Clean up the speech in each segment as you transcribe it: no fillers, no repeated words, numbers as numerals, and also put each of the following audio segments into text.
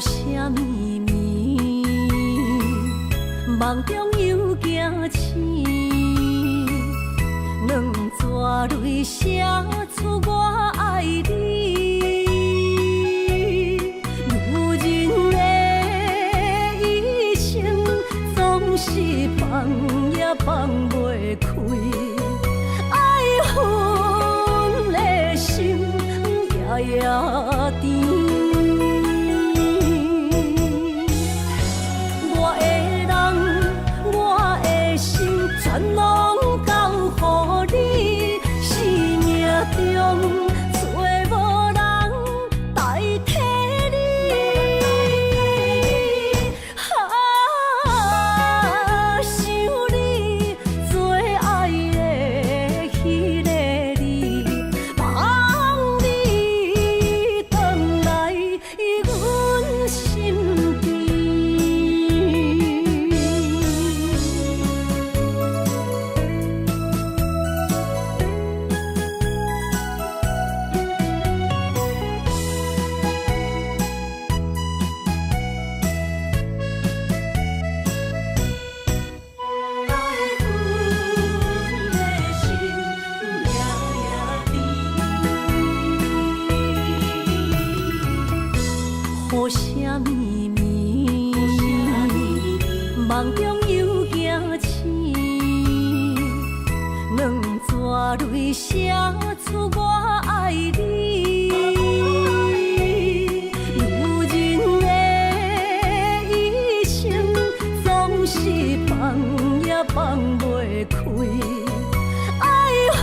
啥咪咪，梦中又惊醒，两纸泪写出我爱你。女人的一生总是放也放袂开，爱恨的心夜夜甜。全拢交予你，生命中找无人代替你。想你做爱的迄个你，望你回来阮身边。雨声咪咪，梦中又惊醒，两纸泪写出我爱你。女人的一生总是放也放袂开，爱恨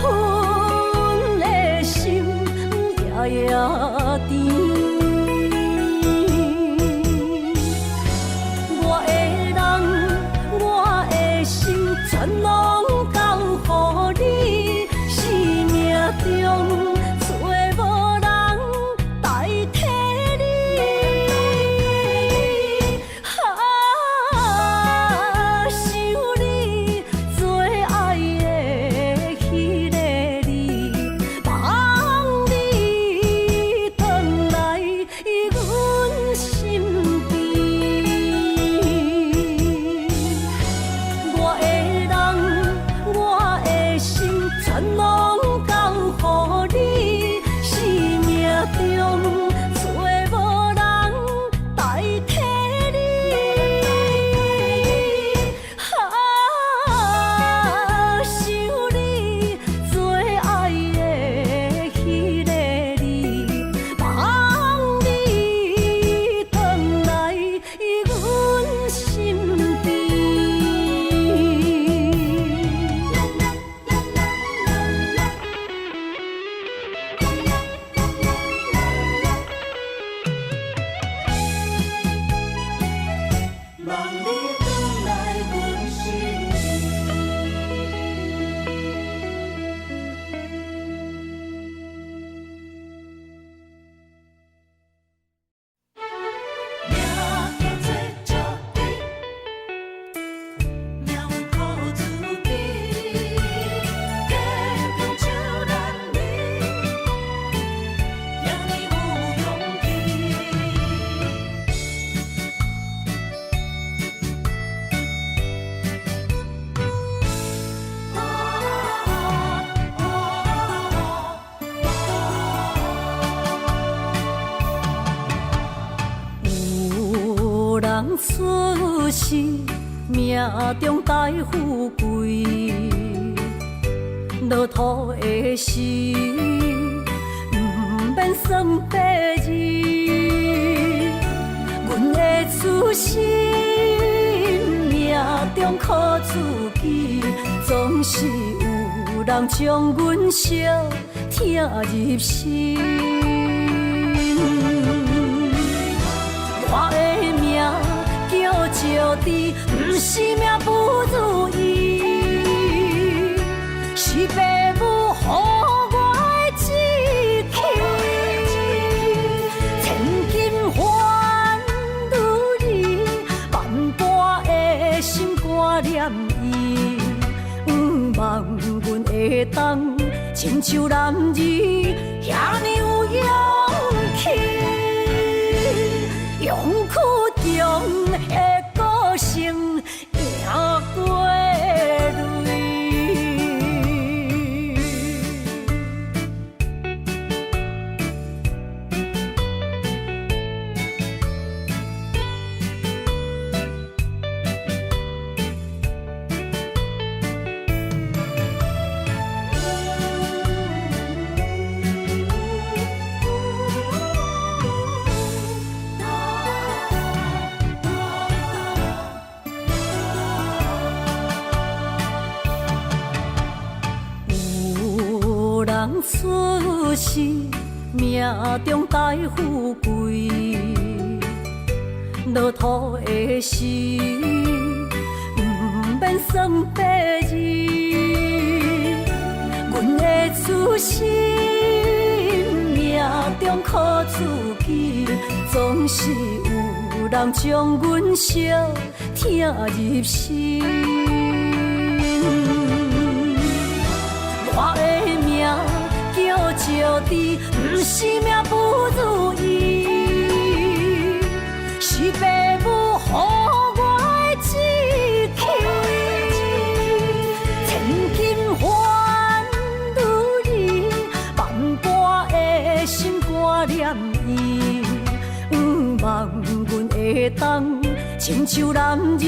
的心夜夜甜。全拢交予你，生命中找无人代替你。想你做爱的迄个你，望你回来阮身边。全拢交予你，生命中找无人代替你。想你做爱的迄个你，望你回来阮身边。人出世，命中带富贵，落土的时，不免算白字。阮的出身，命中靠自己，总是有人将阮惜听入心。我的命叫石地，不是命不如意，是父母予我的志气。千金换如意，万般的心挂念伊。望阮会当亲像男儿遐尼有勇气。勇气出世，命中带富贵，落土的时，不免算白字。阮的出世，命中靠自己，总是有人将阮惜听入心。我的命叫石地，不是命不如意，是父母予我的志气。千金换如意，万般的心挂念伊。望阮会当亲像男儿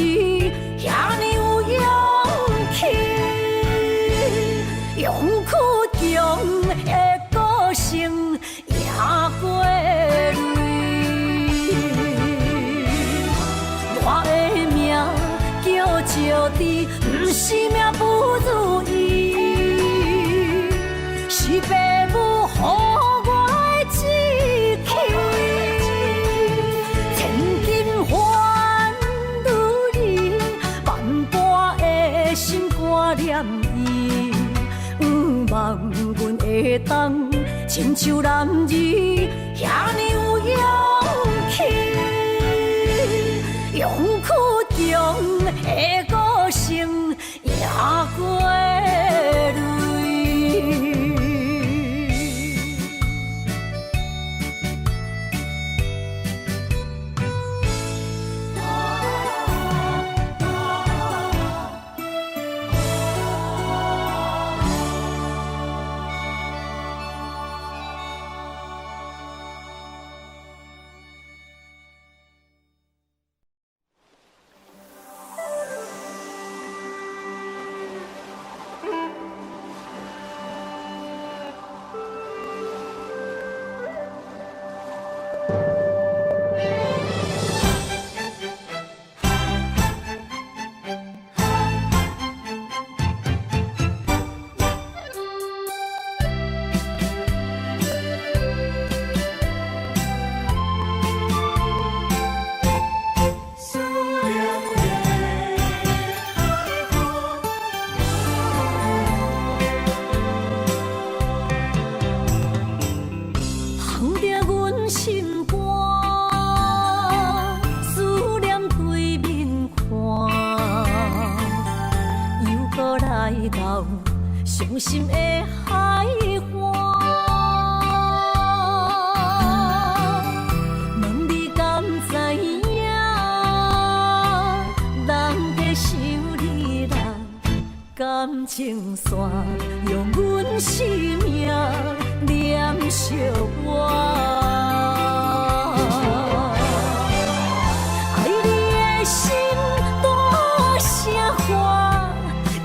遐尼有勇气。勇屈强的个性赢过泪，我的命叫石地，不是命不如意，是父母予我的志气。千金换如意，万般的心挂念伊。望阮会当亲像男儿遐尼有勇气，勇屈强的个性赢过泪。伤心的海岸，问你敢知影？人在想你人感情线，用阮生命念惜我。爱你的心大声喊，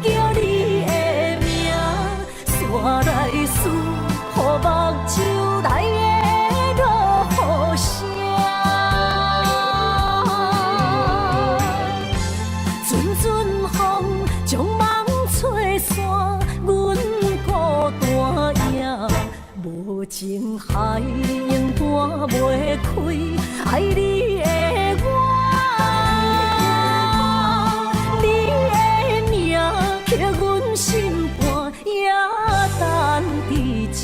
叫你的名，山来思，雨目睭来的落雨声。阵阵风将梦吹散，阮孤单影，无情海涌断袂开，爱你的我。刻阮心肝也等伫这。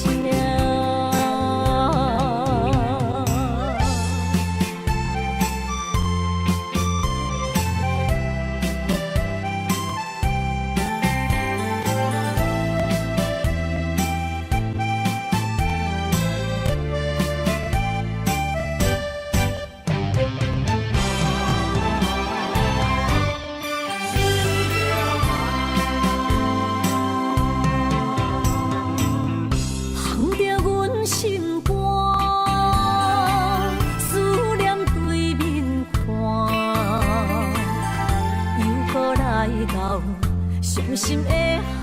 伤心的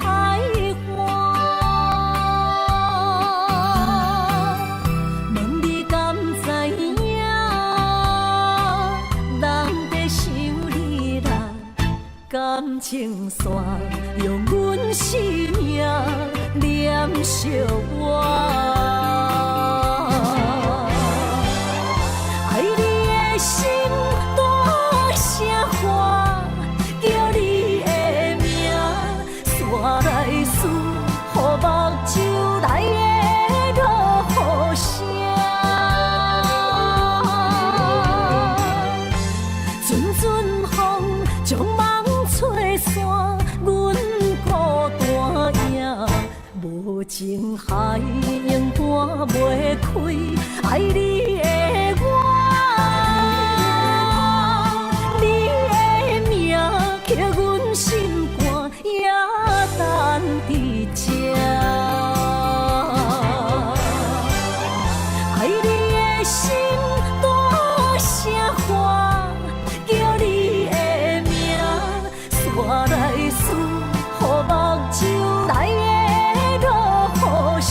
海岸，问你敢知影？人在想你人感情线，用阮生命念惜我。情海永半袂开，爱你的我，你的名刻阮心肝，也等伫这。爱你的心大声喊，叫你的名，煞来思，予目睭内的落雨声。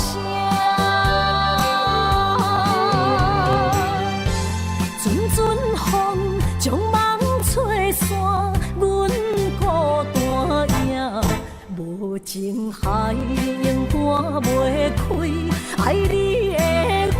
阵阵风将梦吹散，阮孤单影，无情海永半袂开，爱你的我。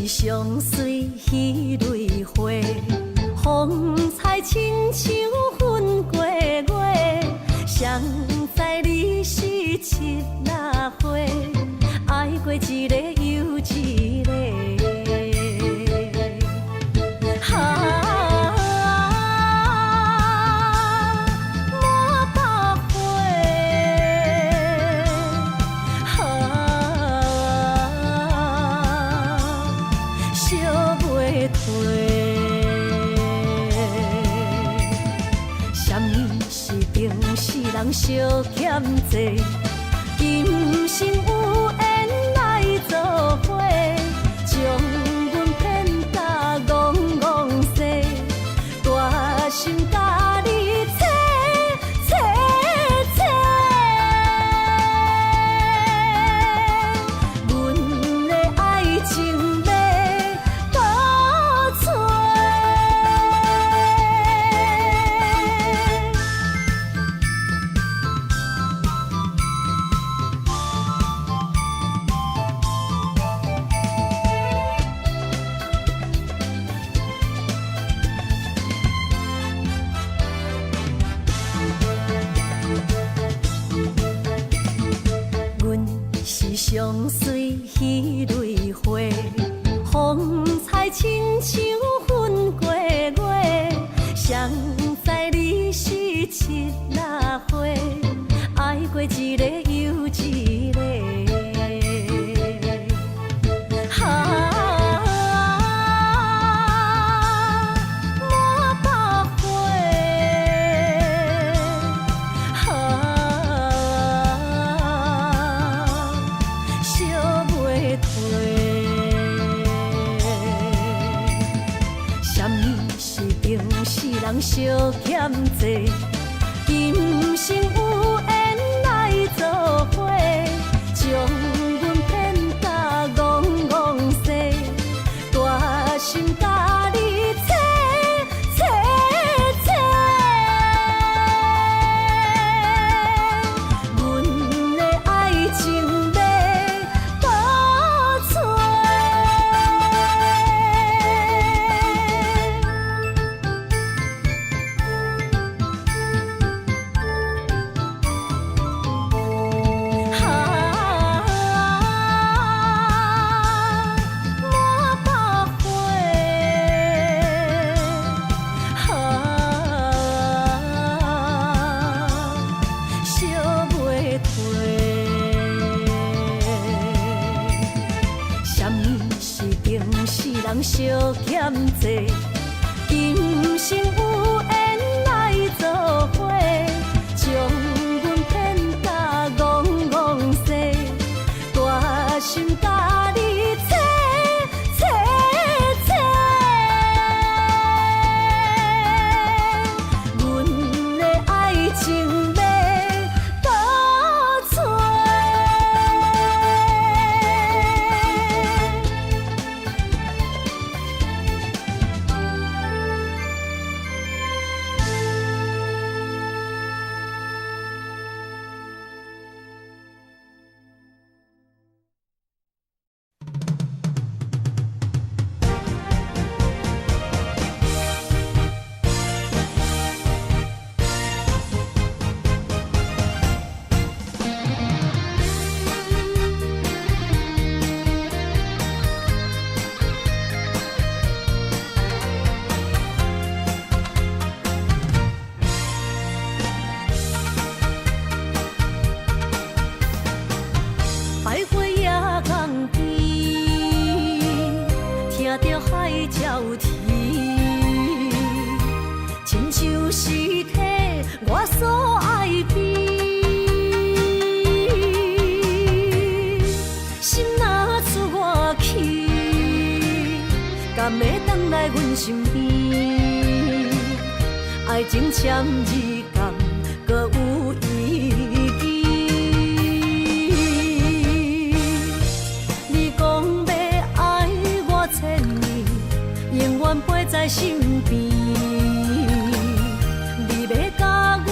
相随彼蕊花，风采亲像云过月。谁知你是七若花，爱过一个又一个。人相欠债，今生有缘来作伙，将阮骗甲戆戆西，大心甲你切切切，阮的爱情要倒找。相随彼蕊花，风采亲像云过月。谁知你是七若花，爱过一个又一个。人相欠债，今生有缘来作伙，将阮骗甲戆戆西，大心甲你切切切，阮的爱情要倒找。人相欠债，今生有缘来作伙，将阮骗甲戆戆西，大心甲你切切来阮身边。爱情签字间，搁有意义。你讲要爱我千年，永远陪在身边。你要甲我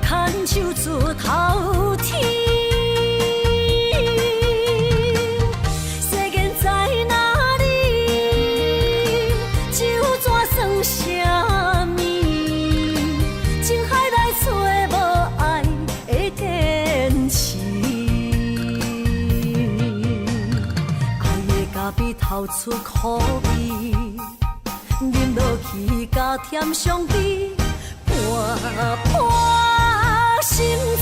牵手出头天。世间在哪里？就怎算啥物？情海内找无爱的坚持。爱的咖啡透出苦味，饮落去甲甜相比，伴伴心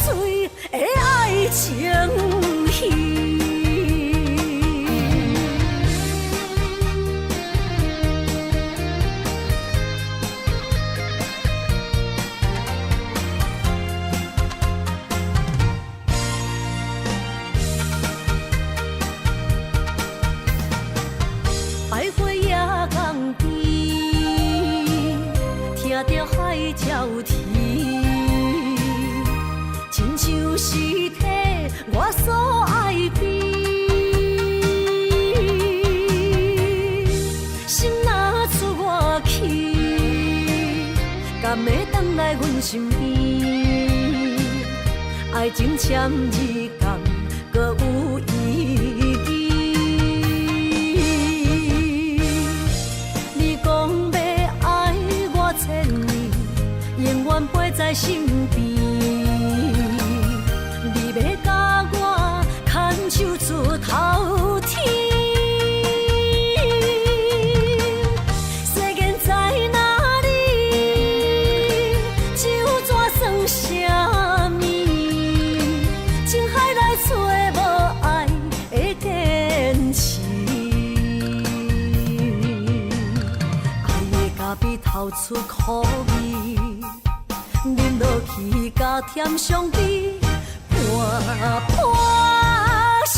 碎的爱情戏。徘徊夜港边，听着海鸟啼，亲像是替我所爱悲。心若出我去，敢会回来阮身边？爱情签字间，搁有意义。永远陪在身边，你要甲我牵手出头天。世间在哪里？就怎算啥物？情海内找无爱的坚持。爱的咖啡透出苦味。饮落去甲甜相比，伴伴心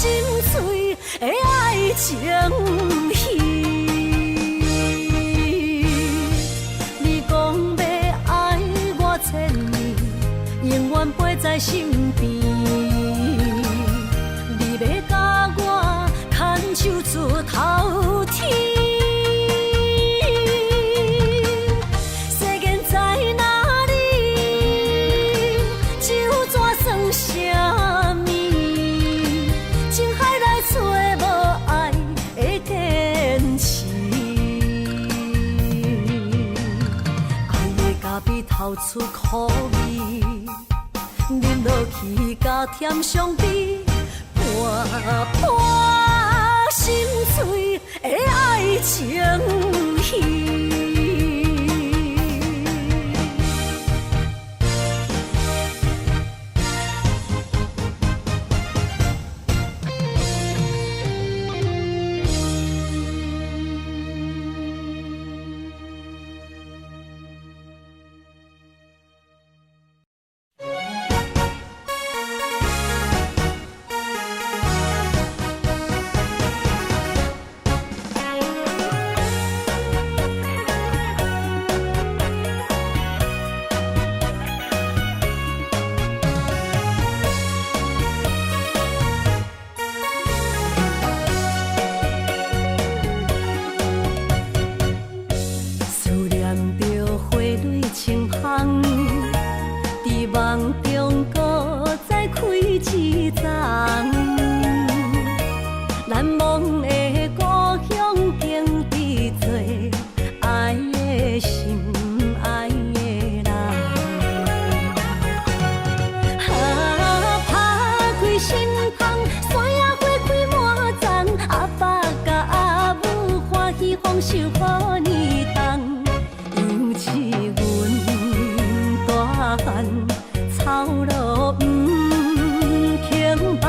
碎的爱情戏。你讲要爱我千年，永远陪在身边。你要甲我牵手出头天。啥物？情海内找无爱的坚持。爱的咖啡透出苦味，饮落去甲甜相比，伴伴心碎的爱情戏。难忘的故乡，经历做爱的心，爱的人。打开心窗，山野花开满丛，阿爸甲阿母欢喜丰收好年冬，养起阮大汉，草路不轻放。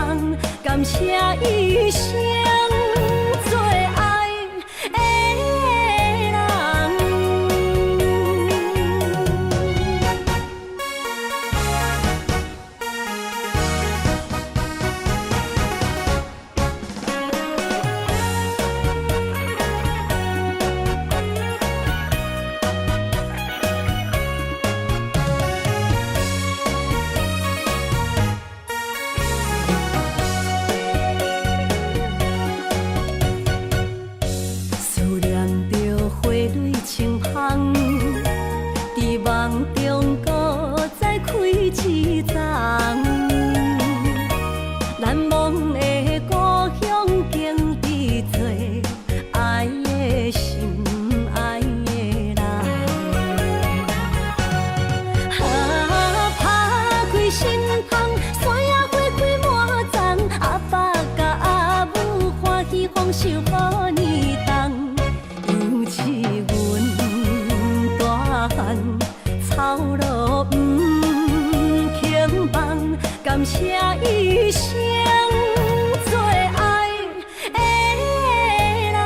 感谢一生做爱的人。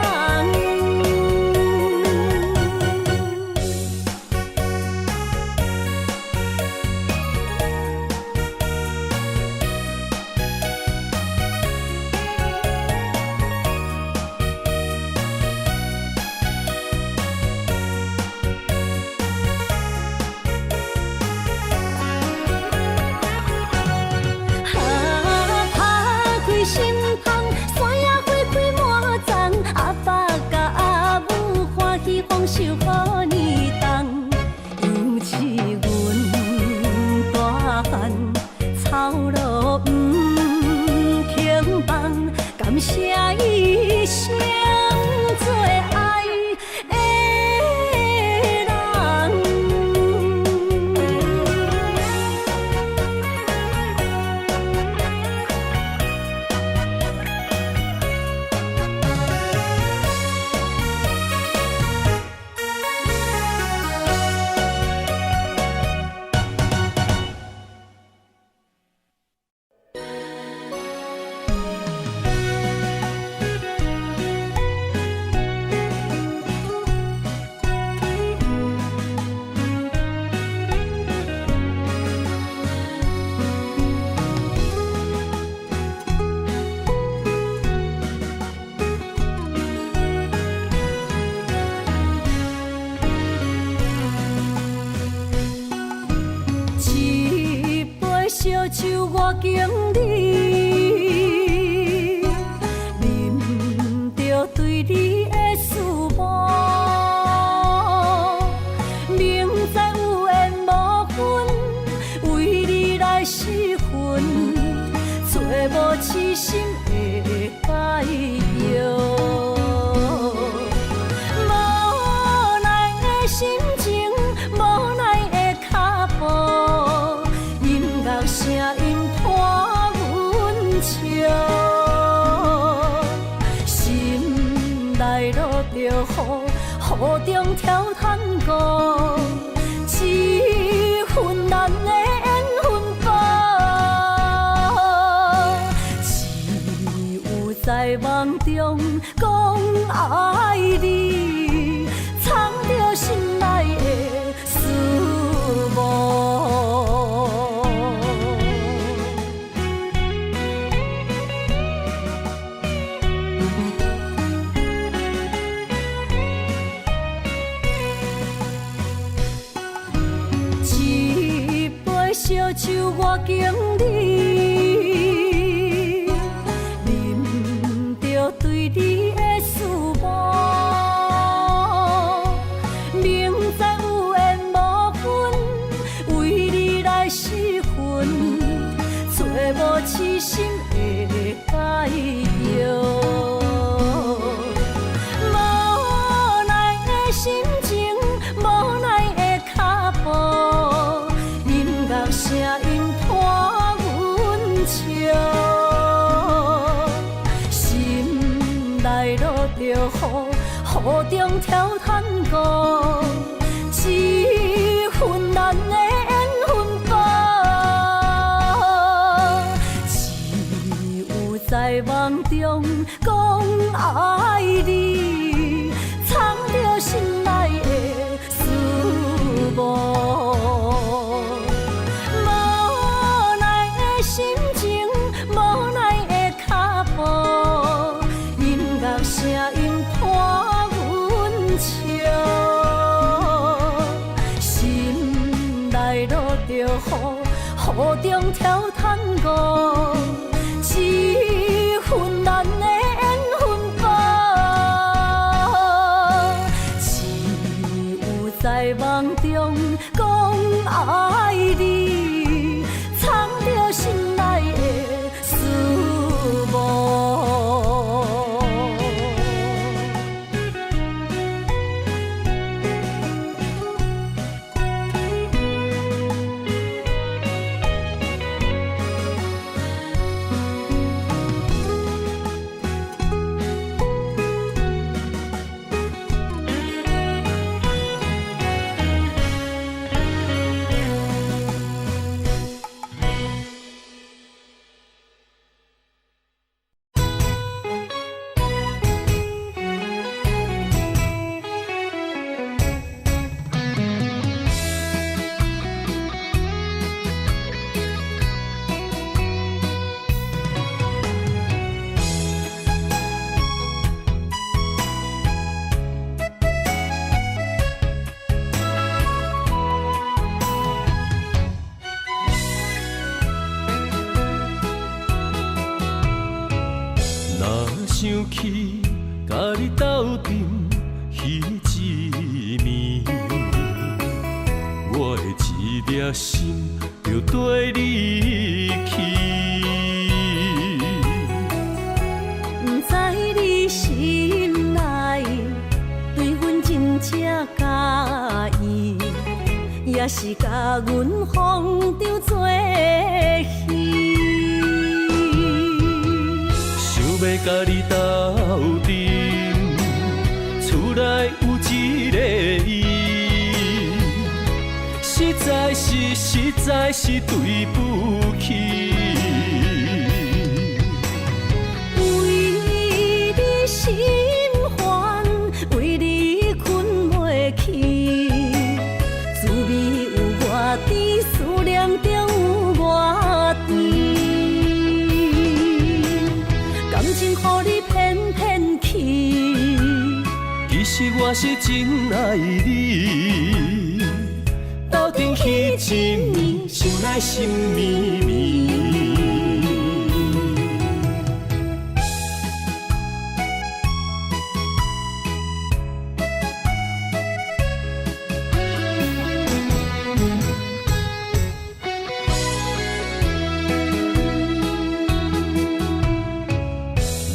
受好年冬，尤是阮大汉草路不轻放，感谢一生做爱的人。烧酒我敬你，啉着对你的思慕，明知有缘无分，为你来失魂，找无痴心的解药。无奈的心情，无奈的脚步。声音伴阮笑，心内落着雨，雨中跳探戈，一份难的缘分报，只有在梦中讲爱你，藏着心内的思慕。烧酒我敬你，啉着对你的思慕，明知有缘无分，为你来失魂，找无痴心的解药。无奈的心情，无奈的脚步。声音伴阮笑，心内落着雨，雨中跳探戈，一份难的缘分报，只有在梦中讲爱你，藏着心内的思慕。声音伴阮笑，心内落着雨，雨中跳探戈，一份难的缘分报，只有在梦中讲爱你，藏着心内的思慕。起，甲你斗阵彼一暝，我的一粒心就跟你去。不知你心内对阮真正介意，也是甲阮放着做戏。想要甲你斗阵，厝内有一个伊，实在是对不起。为你心烦，为你困袂去，滋味有我甜，思念就有我甜。感情予你骗骗去，其实我是真爱你，斗阵彼一暝，想来心绵绵。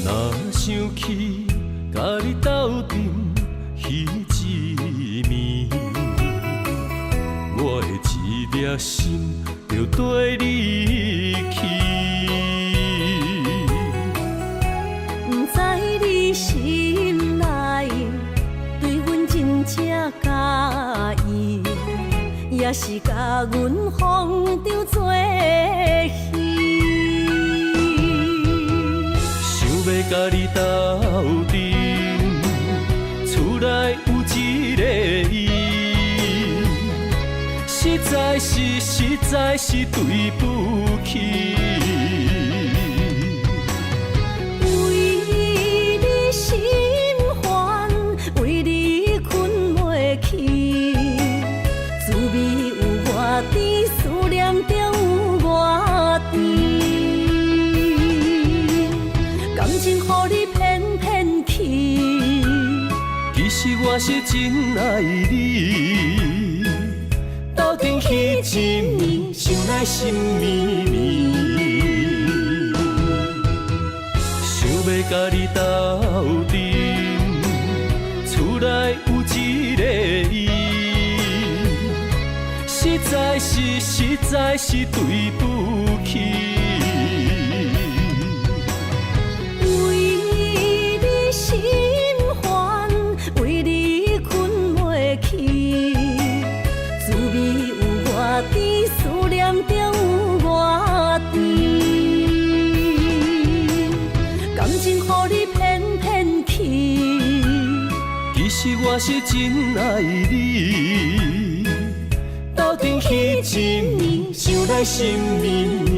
若想起甲你斗阵彼一暝，我的一粒心就跟你去。不知你心内对阮真正介意，也是甲阮放着做戏。想要甲你斗阵，厝内有一个伊，实在是对不起。为你心烦，为你困袂去，滋味有我甜，思念就有我甜。感情予你骗骗去，其实我是真爱你，斗阵彼一暝，想来心绵绵。想要甲你斗阵，厝内有一个伊，实在是对不起。为你心烦，为你困袂去，滋味有我甜，思念就有我甜。感情予你骗骗去，其实我是真爱你，斗阵彼一暝，想来心绵绵。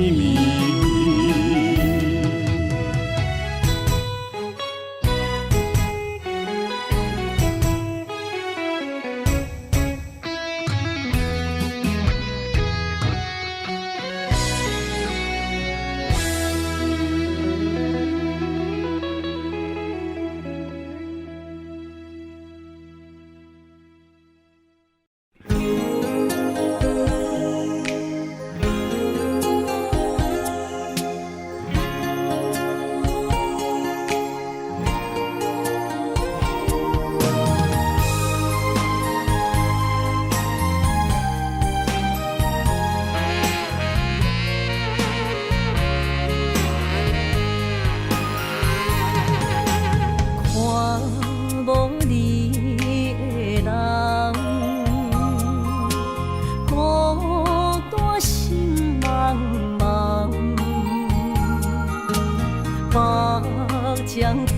将体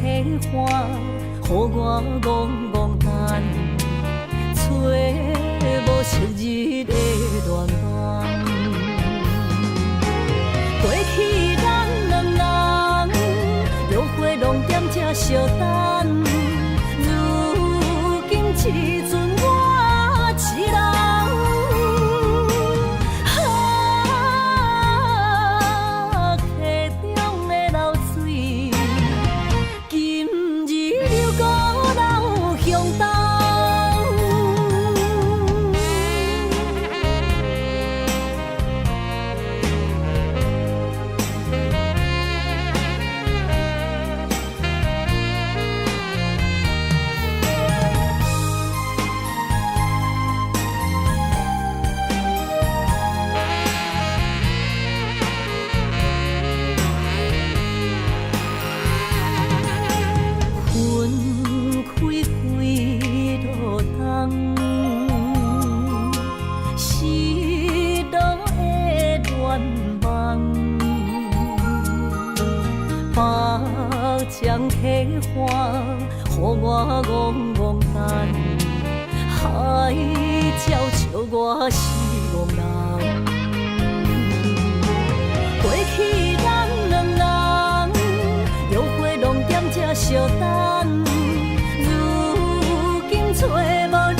花，予我戆戆等，找无昔日的恋梦。过去咱两人，约会拢踮这相等，如今只剩我一人。溪中的流水，今花，予我戆戆等，海鸟笑我是憨人。过去咱两人约会拢踮这相等，如今找无你。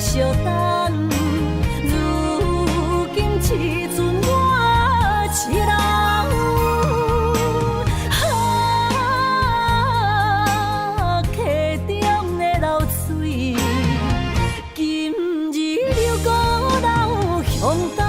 相等，如今只剩我一人。溪中的流水，今日又搁流向东。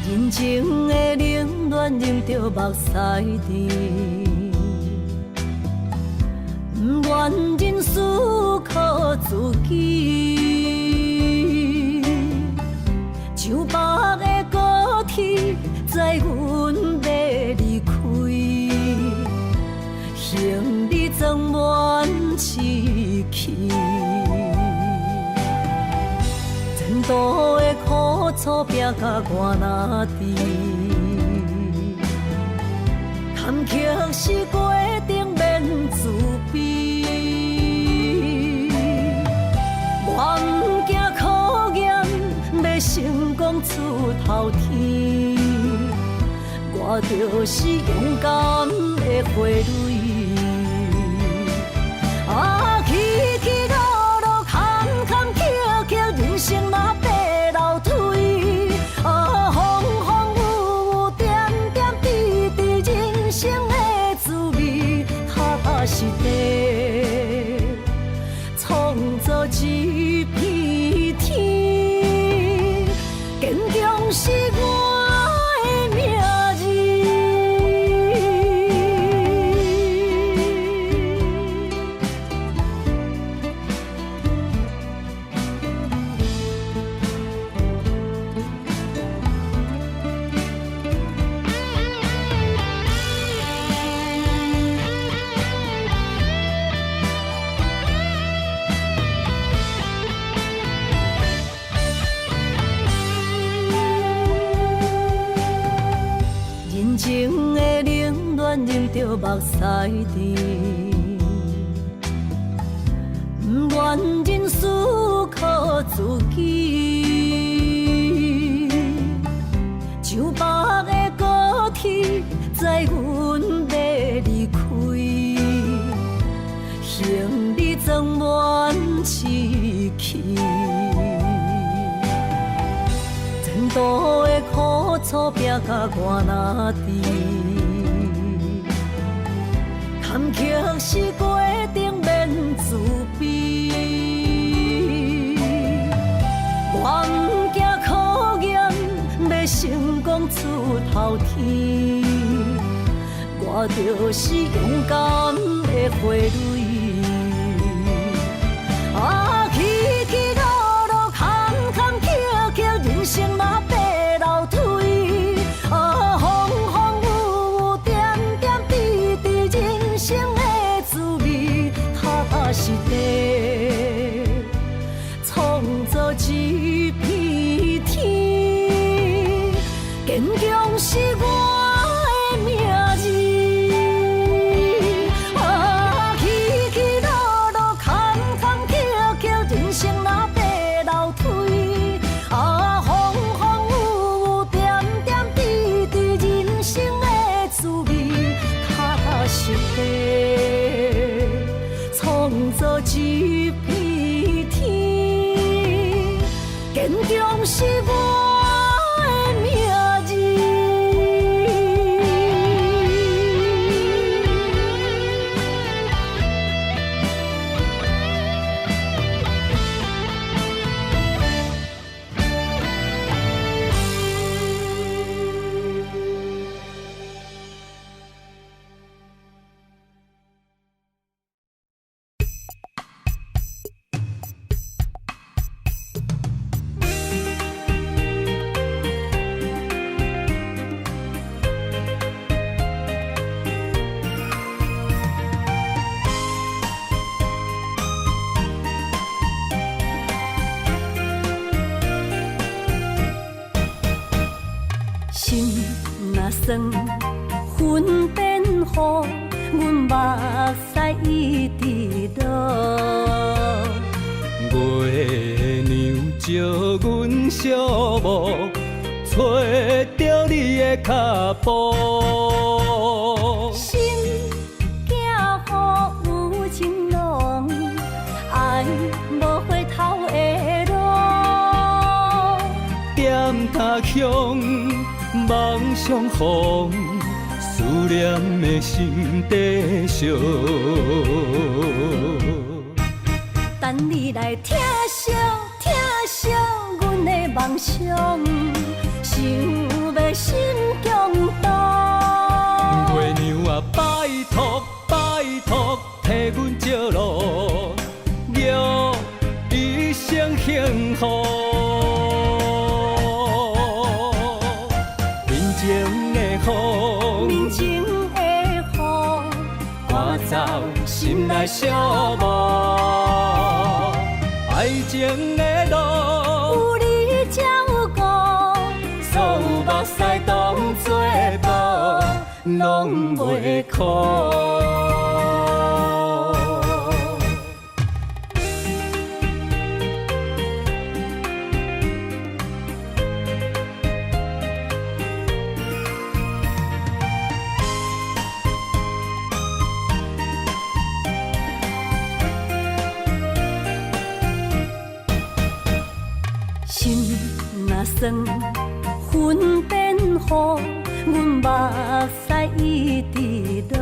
人情的冷暖，忍着目屎滴，不愿忍思靠自己。像白的高铁，载阮要离开，行李装满市区。前途的苦楚拼甲我哪知？坎坷是过程免自卑。我不惊考验，要成功出头天。我就是勇敢的花蕊。起起落落，坎坎坷坷，人生若爬楼梯。风风雨雨，点点滴滴，人生的滋味，踏踏实地，创造一片天。坚强是我的名字。人情的冷暖，忍着目屎滴，不愿忍思靠自己。像白的高铁，载阮要离开，行李装满市区。前途的苦楚拼甲我哪知？坎坷是过程免自卑。我不惊考验，要成功出头天。我就是勇敢的花蕊。起起落落，坎坎坷坷，人生若爬算云变雨，阮目屎一直落。月娘照阮寂寞，找着你的脚步。心行雨有情浓，爱无回头的路。点他乡，梦相逢，思念的心底烧。等你来疼惜疼惜阮的梦想，想要心强大。月娘啊，拜托拜托，替阮照路，祝一生幸福。面前的雨，面前的雨，赶走心内寂寞。爱情的路，有你才有我，所有目屎当作无，拢袂苦。心若酸，云变雨，阮目屎一直落。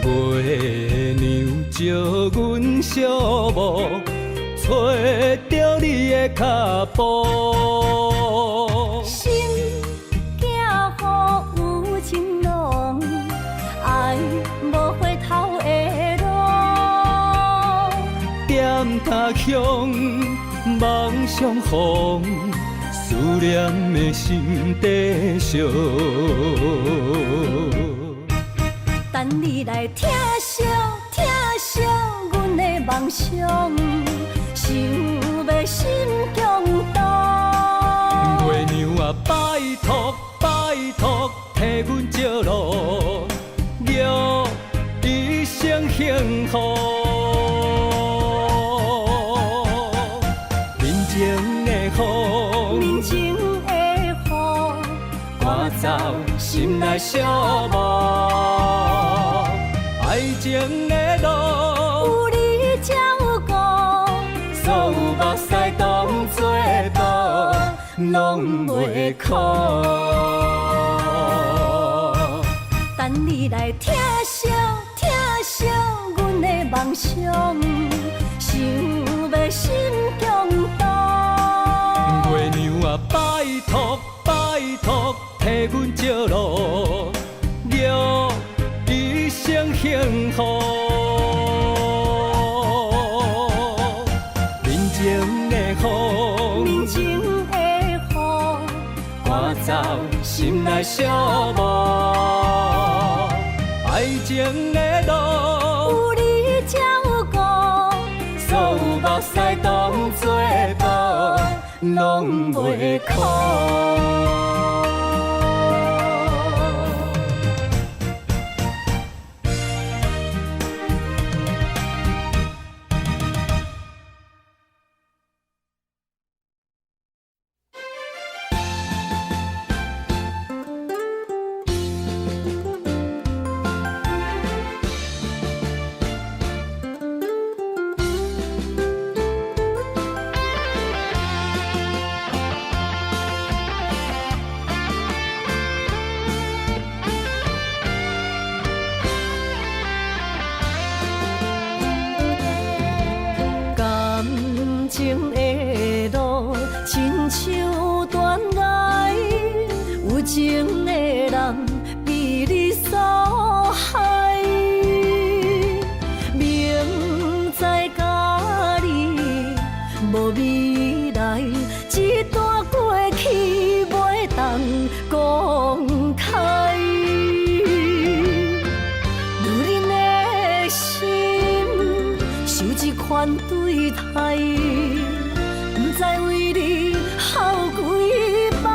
月娘照阮寂寞，找着你的脚步。心行雨有情浓，爱无回头的路。点他乡，梦相逢，思念的心底烧。等你来疼惜疼惜阮的梦想，想要心强大。月娘啊，拜托拜托，替阮照路，祝一生幸福。面前的雨，面前的雨，赶走心内寂寞。爱情的路，有你才有我，所有目屎当作无，拢袂苦。等你来疼惜疼惜阮的梦想，想要心强大。月娘啊，拜托拜托，替阮照路，祝一生幸福。面前的雨，面前的雨，赶走心内寂寞。爱情的路，有你才有我，所有目屎当作无，拢袂苦。情的路，亲像断崖，有情的人被你所害。明知甲你无未来，一段过去袂当公开。女人的心受一款对待。不知为你耗几摆，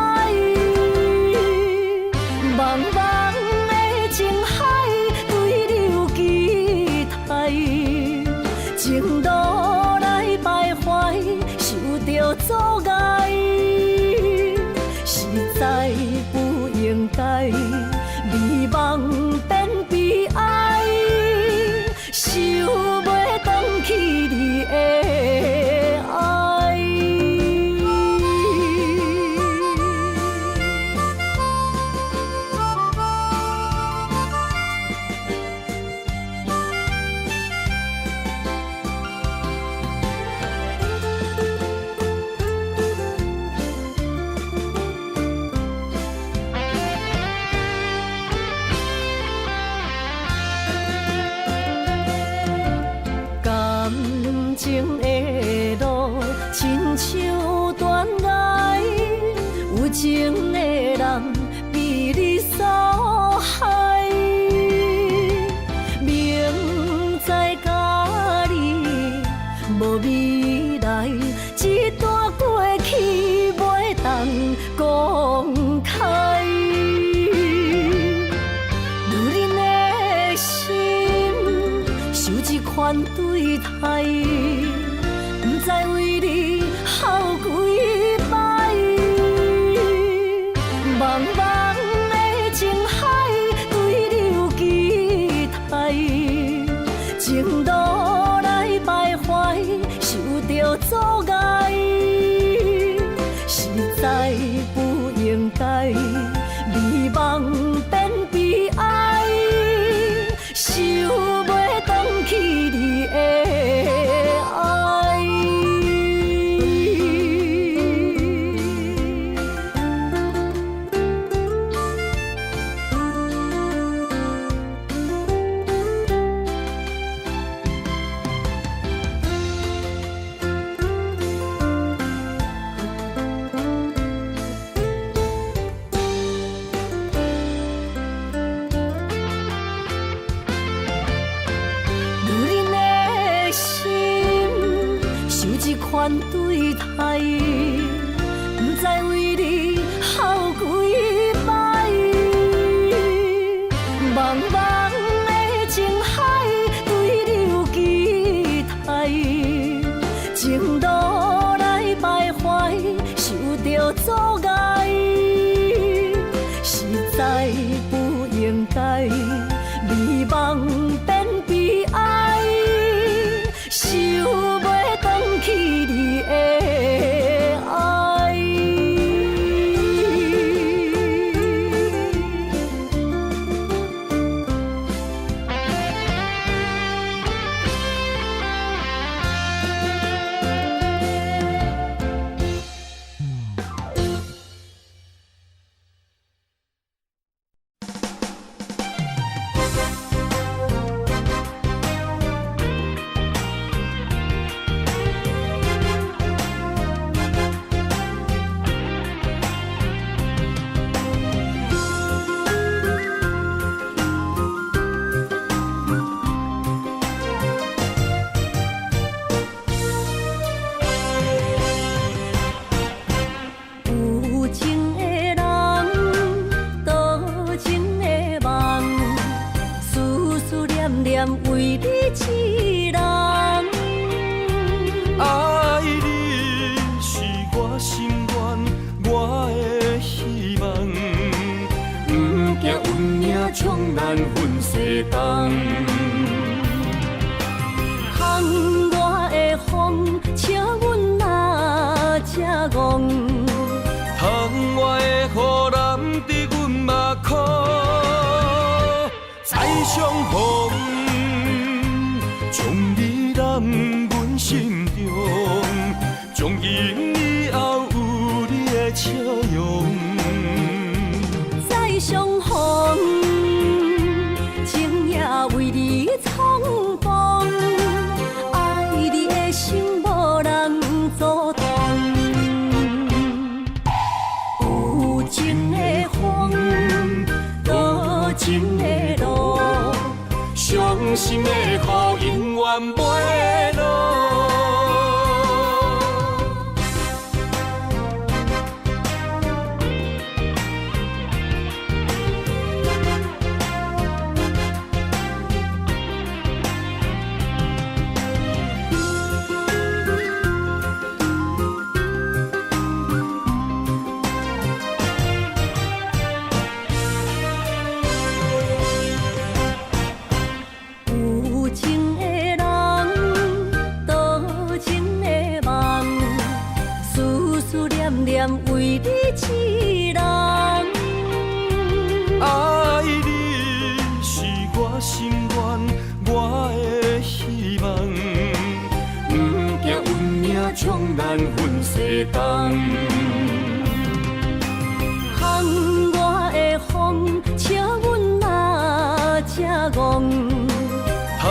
款对待，不知为你哭几摆。茫茫的情海，对你有期待，情路来徘徊，受着阻碍，实在不应该，美梦变悲哀，想袂返去你的爱。款对待，不知为你哭几摆。茫茫的情海，对你有期待，情路来徘徊，受着阻碍，实在不应该，美梦变悲哀，想袂返去你的爱。为你痴人，爱你是我心愿，我的希望，不惊运命冲咱分世东。风我的风，笑阮哪只戆？窗外的雨淋伫阮目眶，再相逢。将你揽阮心中，从今以后有你的笑容。再相逢，情也为你冲动，爱你的心无人阻挡。有情的风，多情的路。伤心的雨永远袂落。为你痴人，爱你是我心愿，我的希望，不惊运命冲咱分世东。风我的风，笑阮哪只戆？窗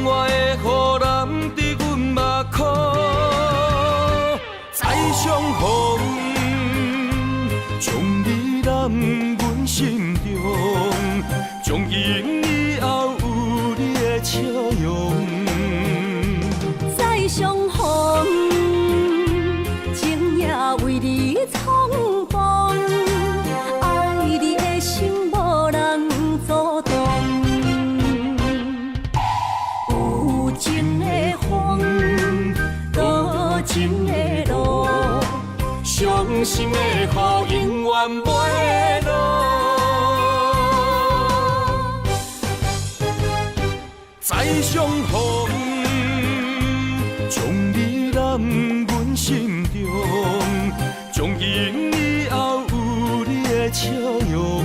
外的雨淋伫阮目眶，再相逢。将你揽阮心中，从今以后有你的笑容。再相逢，情也为你冲动，爱你的心无人阻挡。心的雨永远袂落。再相逢，将你揽阮心中，从今以后有你的笑容。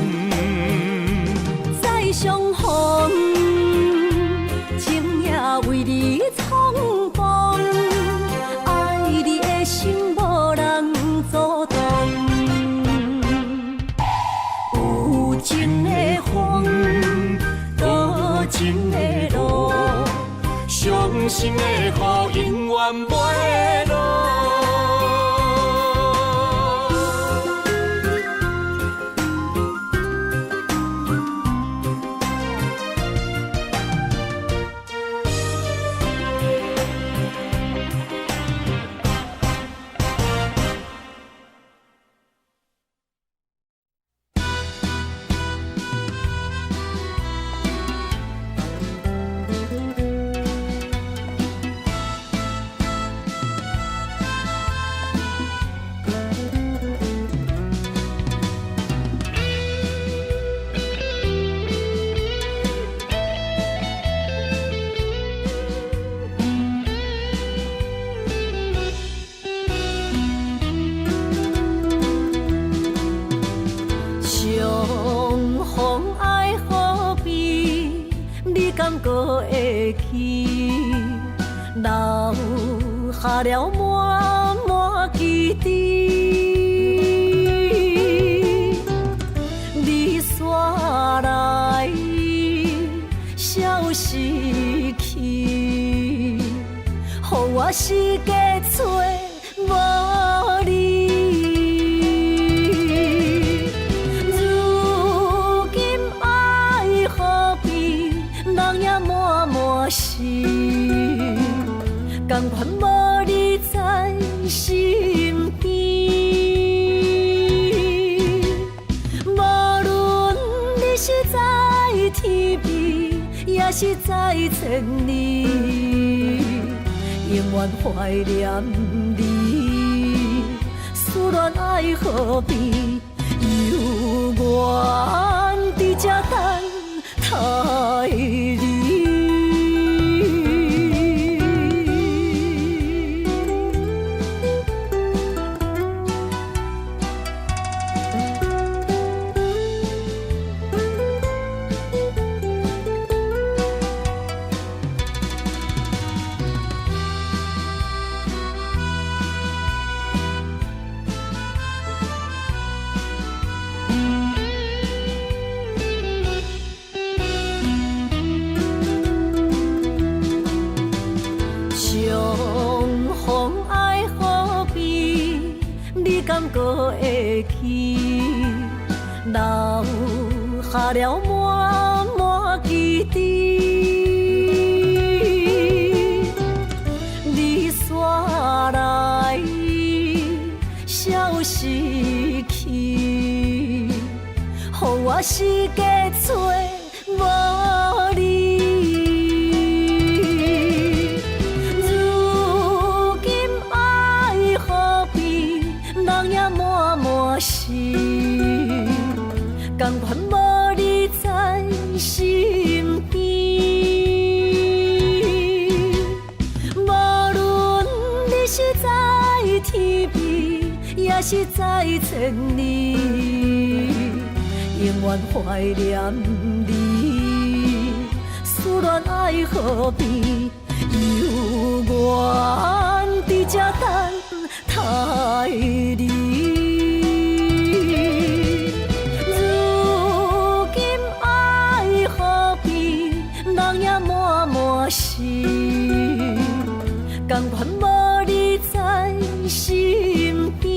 再相逢，情也为你冲动，爱你的心无人阻挡。有情的风，多情的路，伤心的雨永远袂落。感觉会起，留下了满满记忆。你煞来，消失去，予我世界找无你。甘愿无你在身边，无论你是在天边，也是在千里，永远怀念你。思念爱何必，犹原伫这等待你。感觉会起，留下了满满记忆。你煞来，消失去，予我世界找无你。甘愿无你在身边，无论你是在天边，也是在千里，永远怀念你。思念爱何必，犹原伫这等待你。甘愿无你在身边，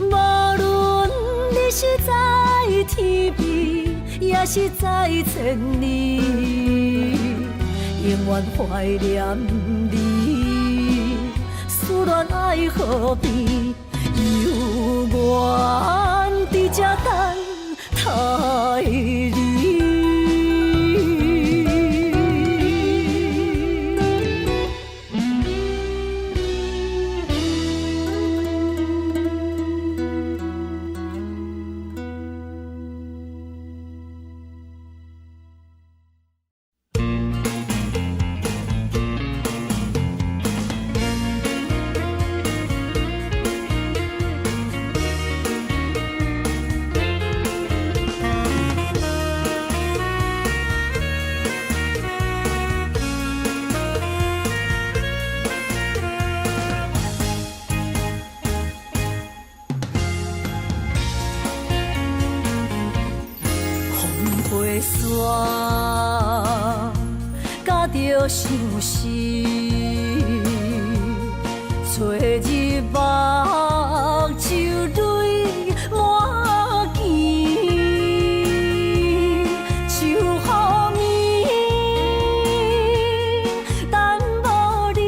无论你是在天边，也是在千里，永远怀念你。思念爱何必，犹原伫这等待你。飞山，甲着相思，找日目就泪满肩，想予眠，等无你，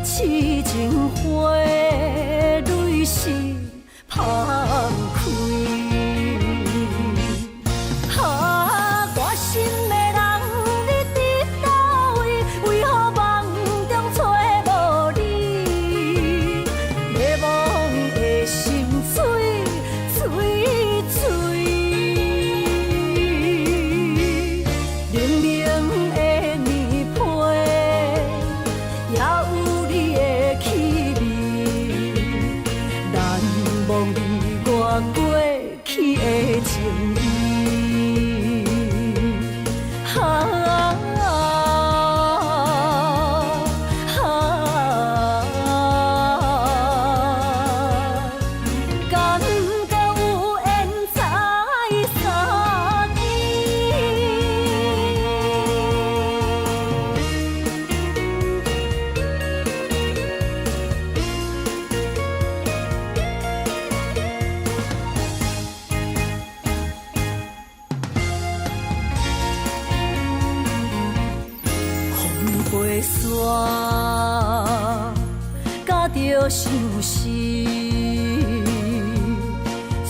痴情花泪是芳开。飞山，甲着相思，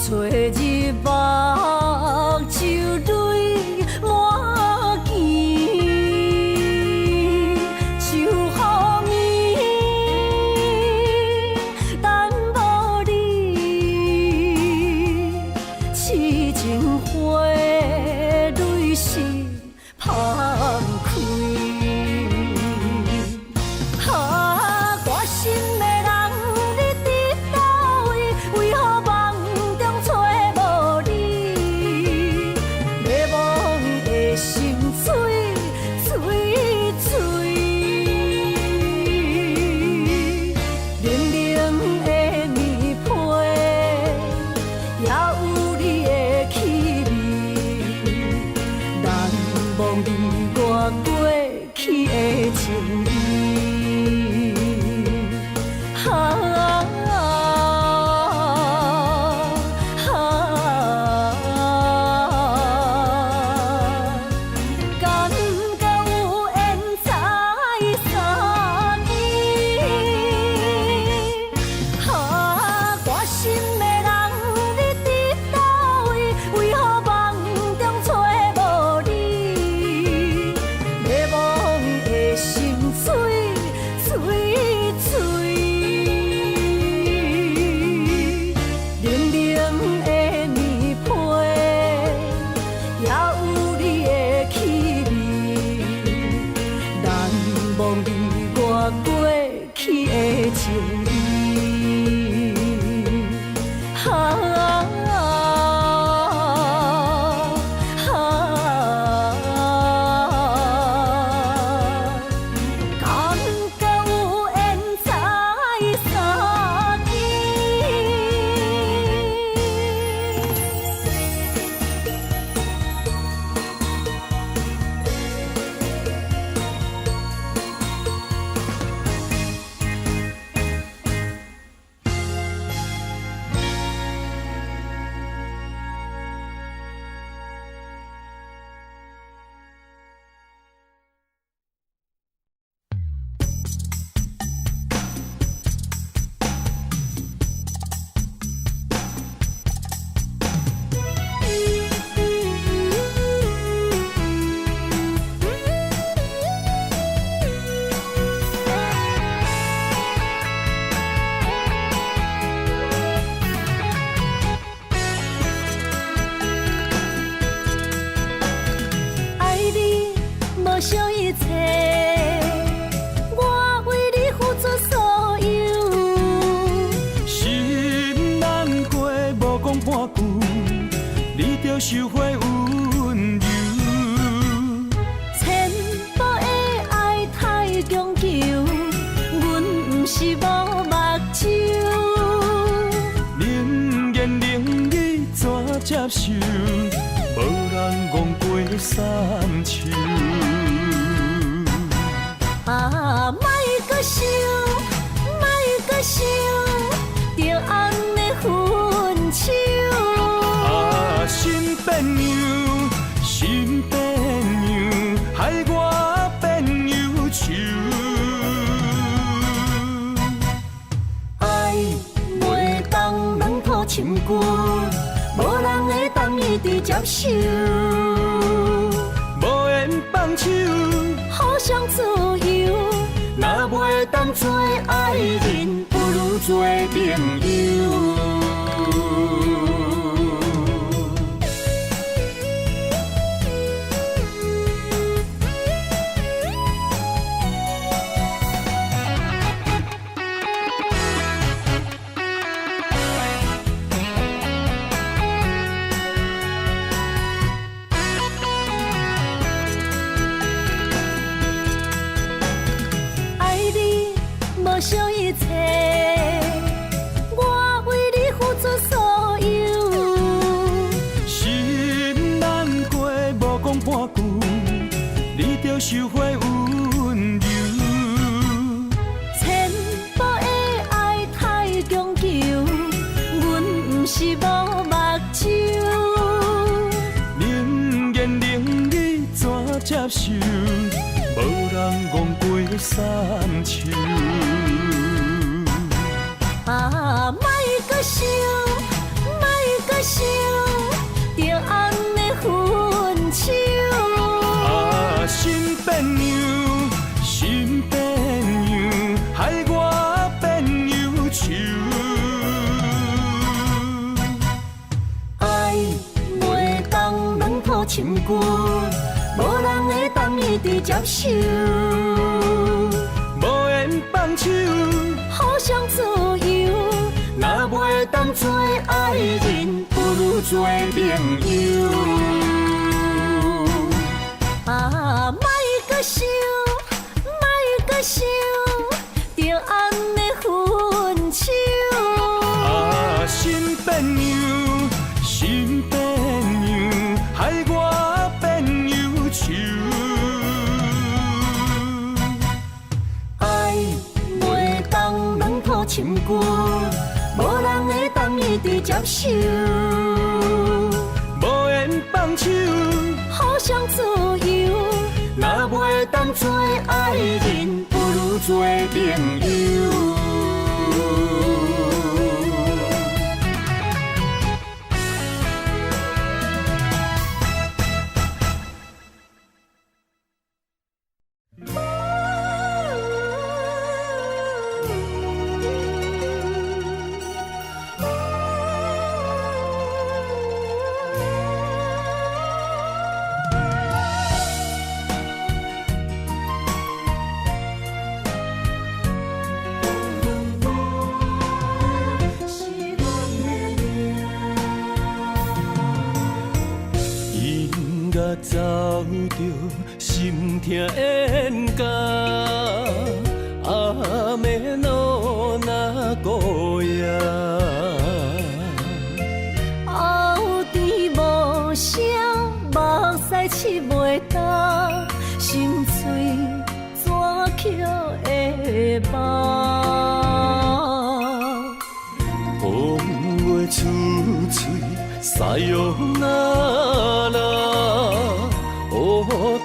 找日目就泪满肩，想予眠，等无你，痴情花泪是芳开。收回温柔，千步的爱太强求，阮不是无目睭。冷言冷语怎接受，无人戆过三秋。啊，莫搁想，莫搁想，着安尼分手。啊，心变样，心变样，害我变忧愁。爱袂当软土深根，无人会当一直接受。无缘放手，互相自由，若袂当做爱人，不如做朋友。无想一切，我为你付出所有。心难过，无讲半句，你着收回温柔。千步的爱太强求，阮不是无目睭。宁愿令你怎接受，无人戆过三秋。啊，莫搁想，莫搁想，着安尼分手。啊，心变样，心变样，害我变忧愁。爱袂当软土深根，无人会当一直接受。无缘放手，互相自由，若袂当做爱人，不如做朋友。啊，莫搁想，莫搁想，着安尼分手。啊，心变样，心变样，害我变忧愁。爱袂当软土深根，无人会当一直接受。无缘放手，互相自由，若袂当做爱人，不如做朋友。走着心痛冤家，阿妹路那孤夜，后甜无声，目屎拭袂干，心碎怎捡会放？风话出嘴，塞哟那拉。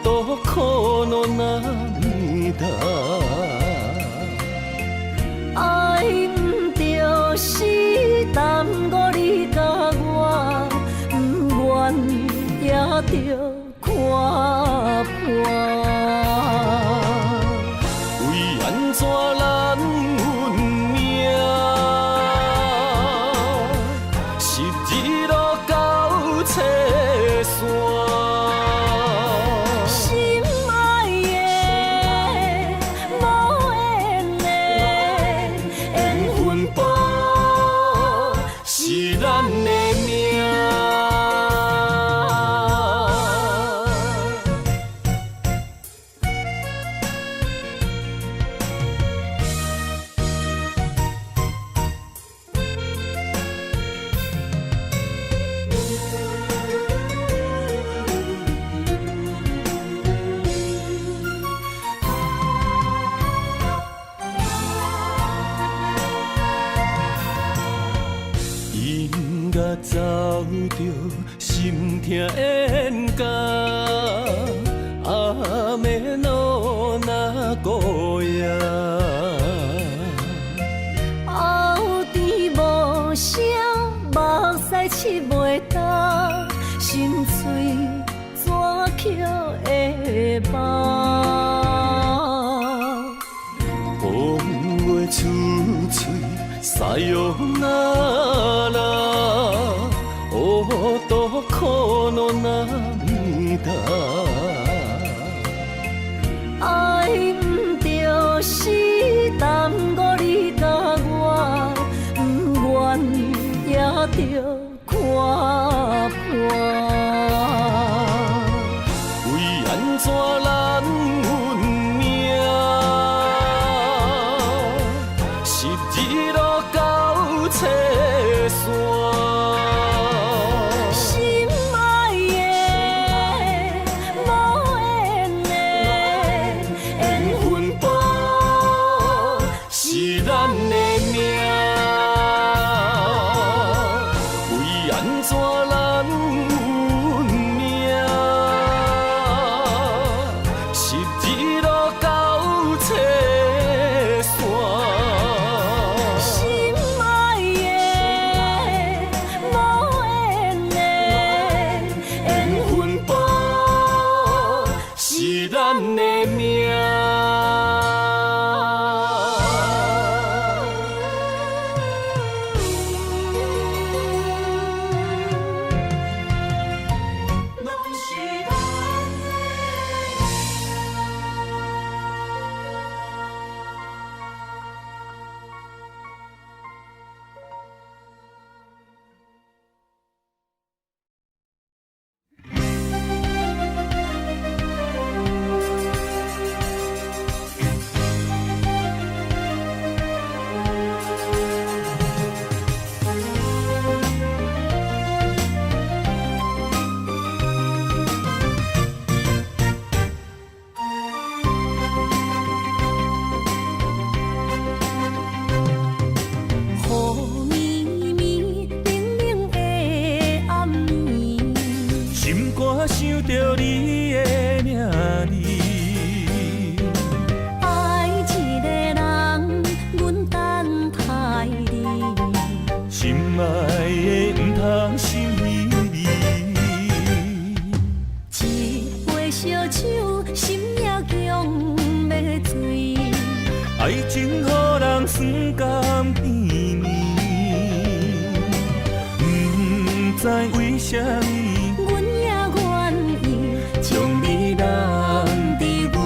多苦恼那弥达，爱不着是耽误你甲我，不愿也着看破。为安怎咱运命，是日落到车线。心痛冤家，阿妹努那孤夜。后甜无声，目屎拭袂干，心碎怎捡会放？风月处处撒哟那拉，哦，多苦恼那咪达。爱毋着是耽误你甲我，不愿也着看破。为安怎咱运命，十字路到车线。心爱的，无缘的，缘分薄，是咱的命，为安怎咱运命，十字路到车线。心爱的，无缘的，缘分薄，是咱的命。雨绵绵，冷冷的暗暝，心肝想着你的名字，爱一个人，阮等待你，心爱的毋通想你。一杯烧酒，心也强要醉。爱情予人酸甘甜蜜，不知为什么，阮也愿意将你揽伫阮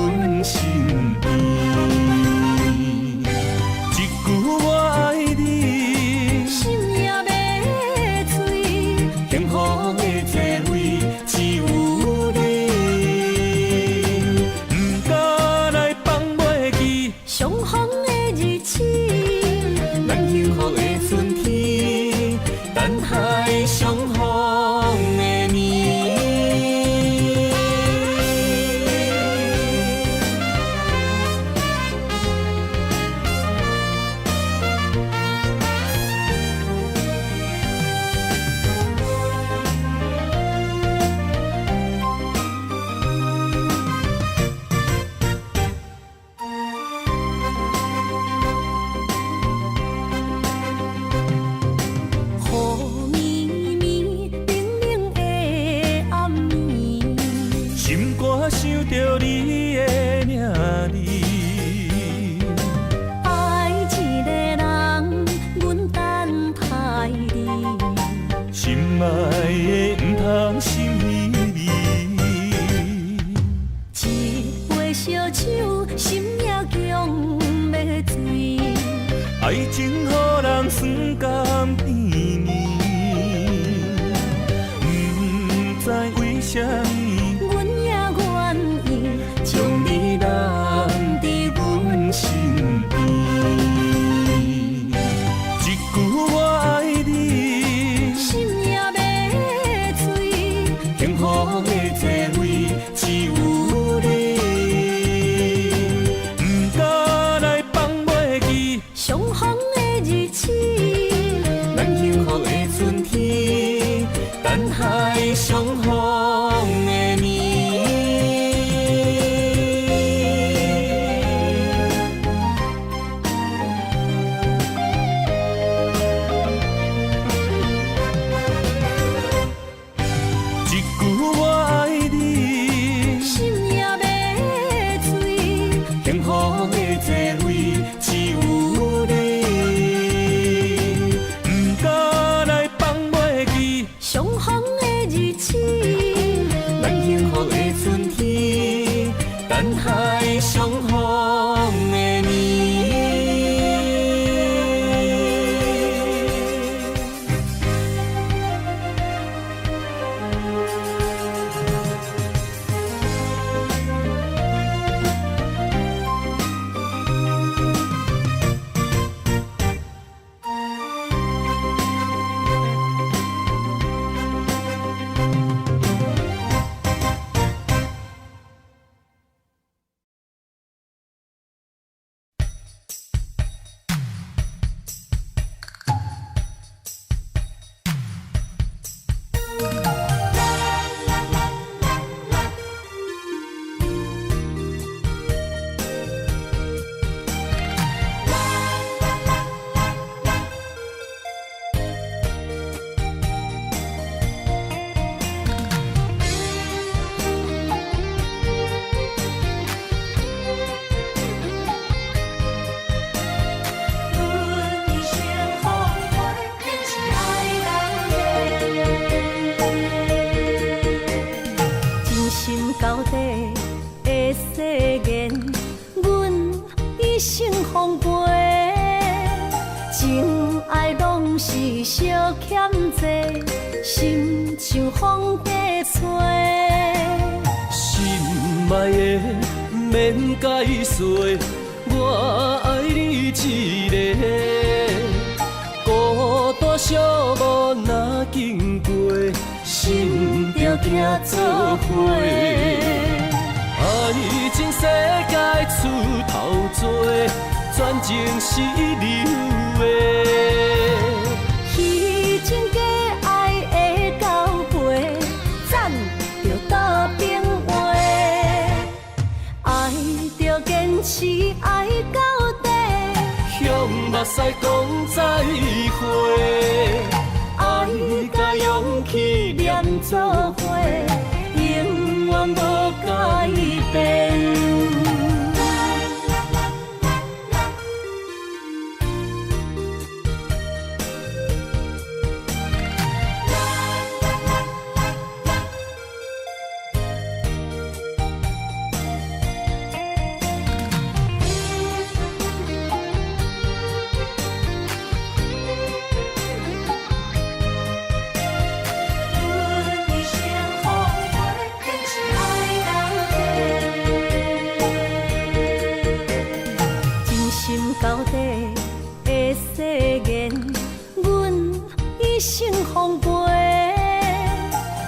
身边。一句我爱你，心也要醉，幸福的座位只有你，不敢来放袂记。相逢的日子，咱幸福的春天，等待相逢的暝。雨绵绵，冷冷的暗暝，心肝想着你的名字，爱一个人，阮等待你，心爱的毋通心离。一杯烧酒，心也强要醉。爱情予人酸甘甜蜜，不知为什么，阮也愿意将你揽伫阮身边。一句我爱你，心也要醉，幸福的座位只有你，不敢来放袂记。相逢的日子，咱幸福的春天，等海相逢的年。一句我爱你，心也要醉，幸福的座位只有你，不敢来放袂记，相逢的日子，咱幸福的春天，等海相逢的年。到底的誓言，阮一生奉陪。情爱拢是小欠债，心像风在吹。心爱的免解释，我爱你一个，孤单寂寞若经过，心着行做伙。爱情世界出头多，全情是流的。彼情假爱的交陪，暂着倒变话。爱着坚持爱到底，向目屎讲再会。爱甲勇气念做伙，永远无改变。到底的誓言，阮一生奉陪。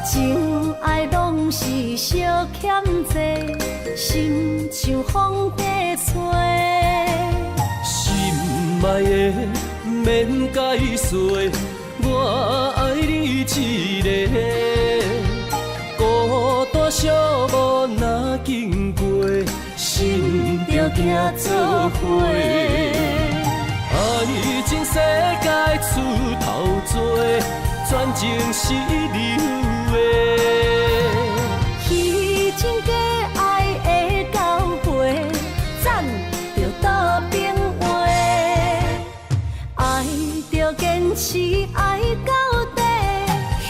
情爱拢是小欠债，心像风在吹。心爱的免解释，我爱你一个，孤单寂寞若经过，心着行做伙。爱情世界出头多，全情是流的。彼情假爱的交陪，暂着倒变话。爱着坚持爱到底，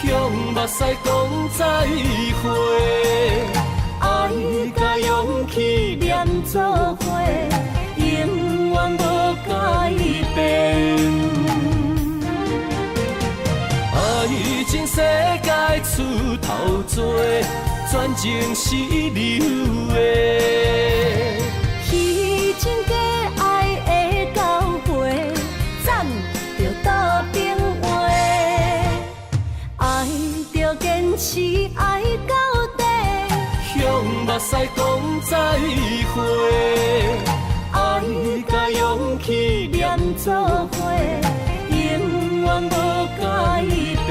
向目屎讲再会。爱甲勇气念做伙，永远无改变。爱情世界出头多，全情是流的。彼情假爱的交陪，暂着倒变话。爱着坚持爱到底，向目屎讲再会。爱甲勇气念做伙，永远无改变。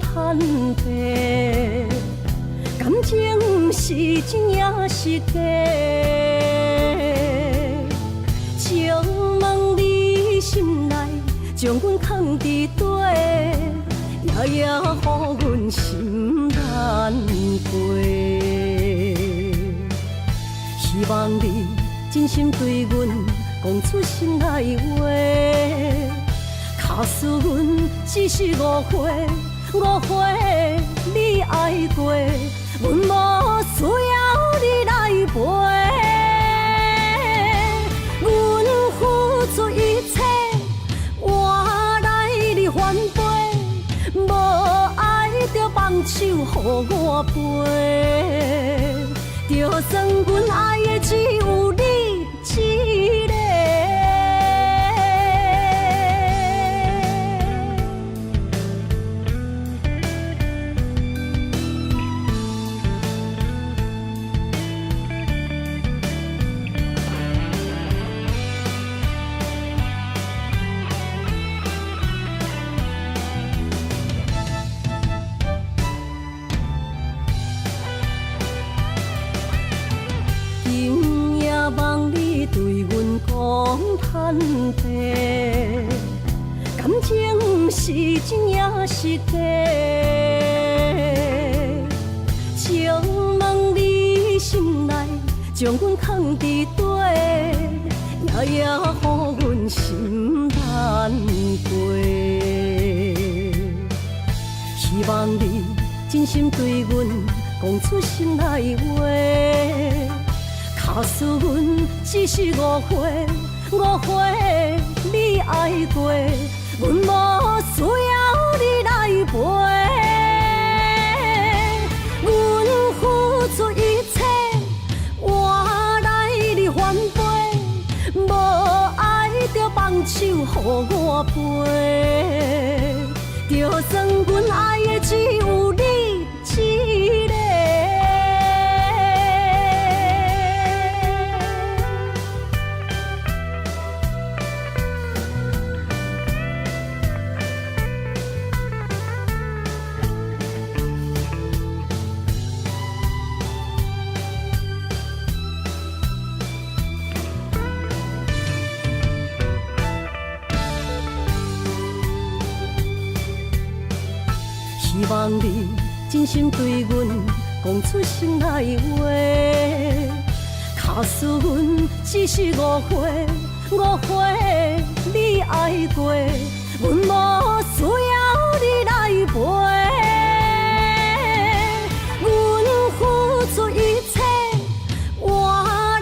坦白，感情是真也是假？请问你心内将阮藏伫底，夜夜予阮心难过。希望你真心对阮讲出心内话。假使阮只是误会，你爱过，阮无需要你来陪。阮付出一切，换来你反背，无爱就放手予我飞。就算阮爱的只有你一个。坦白，感情是真也是假？请问你心内将阮藏伫底，夜夜予阮心难过。希望你真心对阮讲出心内话。假使阮只是误会，你爱过，阮无需要你来陪。阮付出一切，换来你反背，无爱就放手予我飞。就算阮爱的只有你一个。希望你真心对阮讲出心内话。假使阮只是误会，你爱过，阮无需要你来陪。阮付出一切，换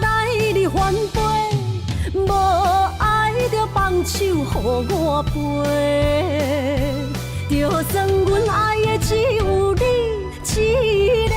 来你反背，无爱就放手予我飞。就算阮爱的只有你一个。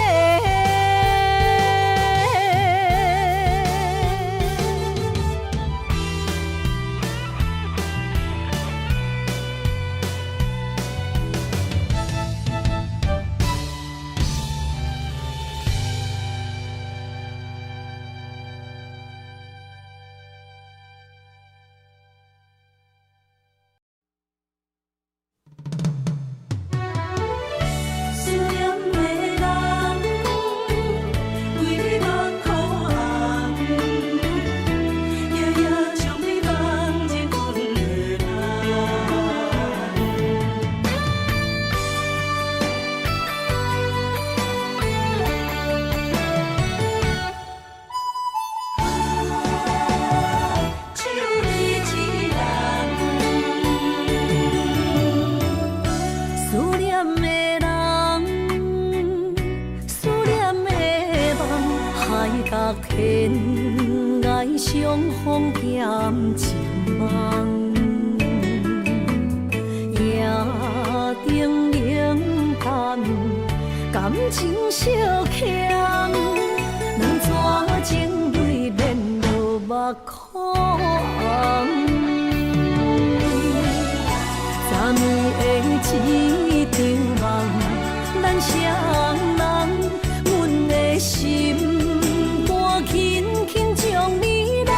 天涯相逢欠一梦，夜灯冷淡，感情小欠，两撮情泪连落目眶。昨暝的一场梦，咱双人，阮的心。轻轻将你揽，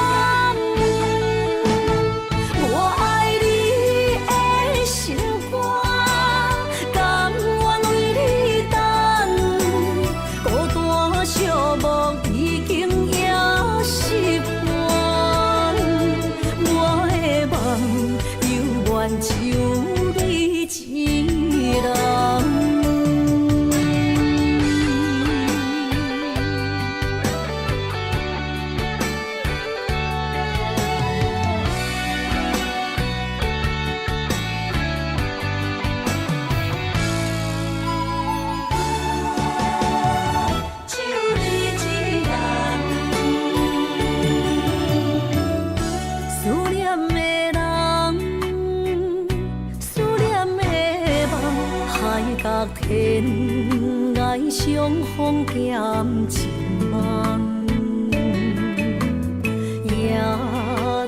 我爱你的心肝，甘相逢减情梦。夜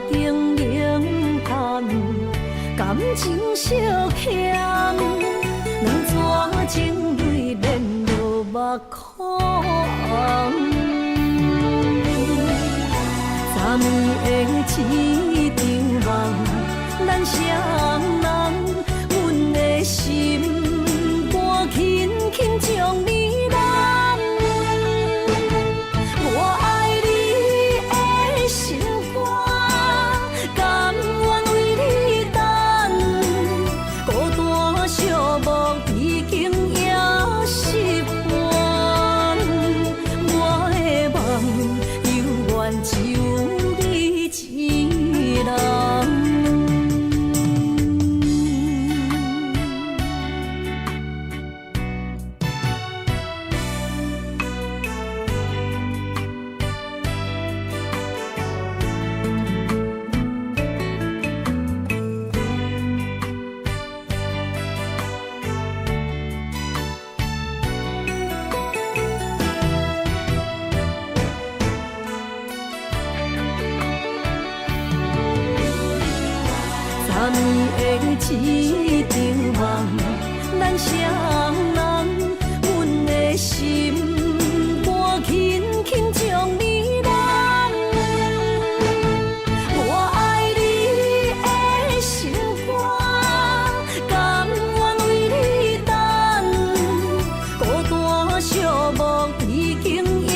灯冷淡，感情烧欠，两撮情泪连落目眶。昨暝的一场梦，咱双人，阮的心肝轻轻将你揽。我爱你的心肝，甘愿为你等，孤单寂寞已经也习惯。我的梦犹原只有你一人。昨暝的一场梦，咱双人，阮的心肝轻轻将你揽。我爱你的心肝，甘愿为你等，孤单寂寞已经也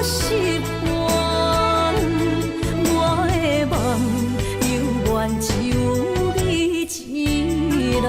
习惯。我的梦犹原只有一人。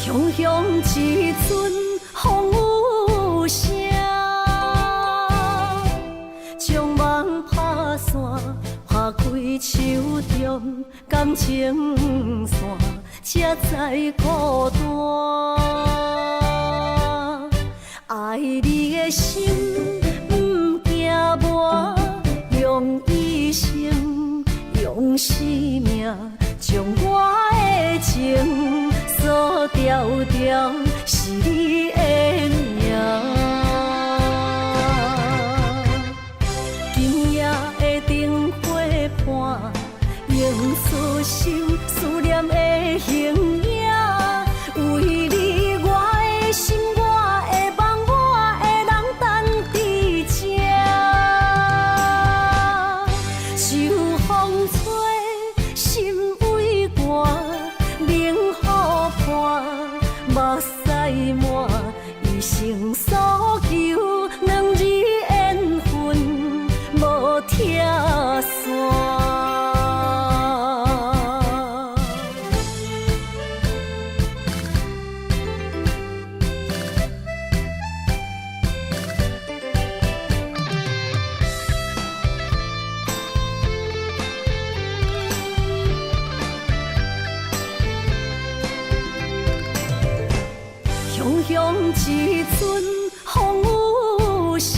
雄雄一阵风雨声，将梦拍散，拍开手中感情线，才知孤单。爱你的心不惊磨，用一生用生命，将我的情锁条条，是你的名。今夜的灯火伴，映出心思念的形影。为你我的心，我的梦，我的人等伫这。秋风吹，心微寒，冷雨伴，目屎满，一生所求，两日缘分无拆散。雄雄一阵风雨声，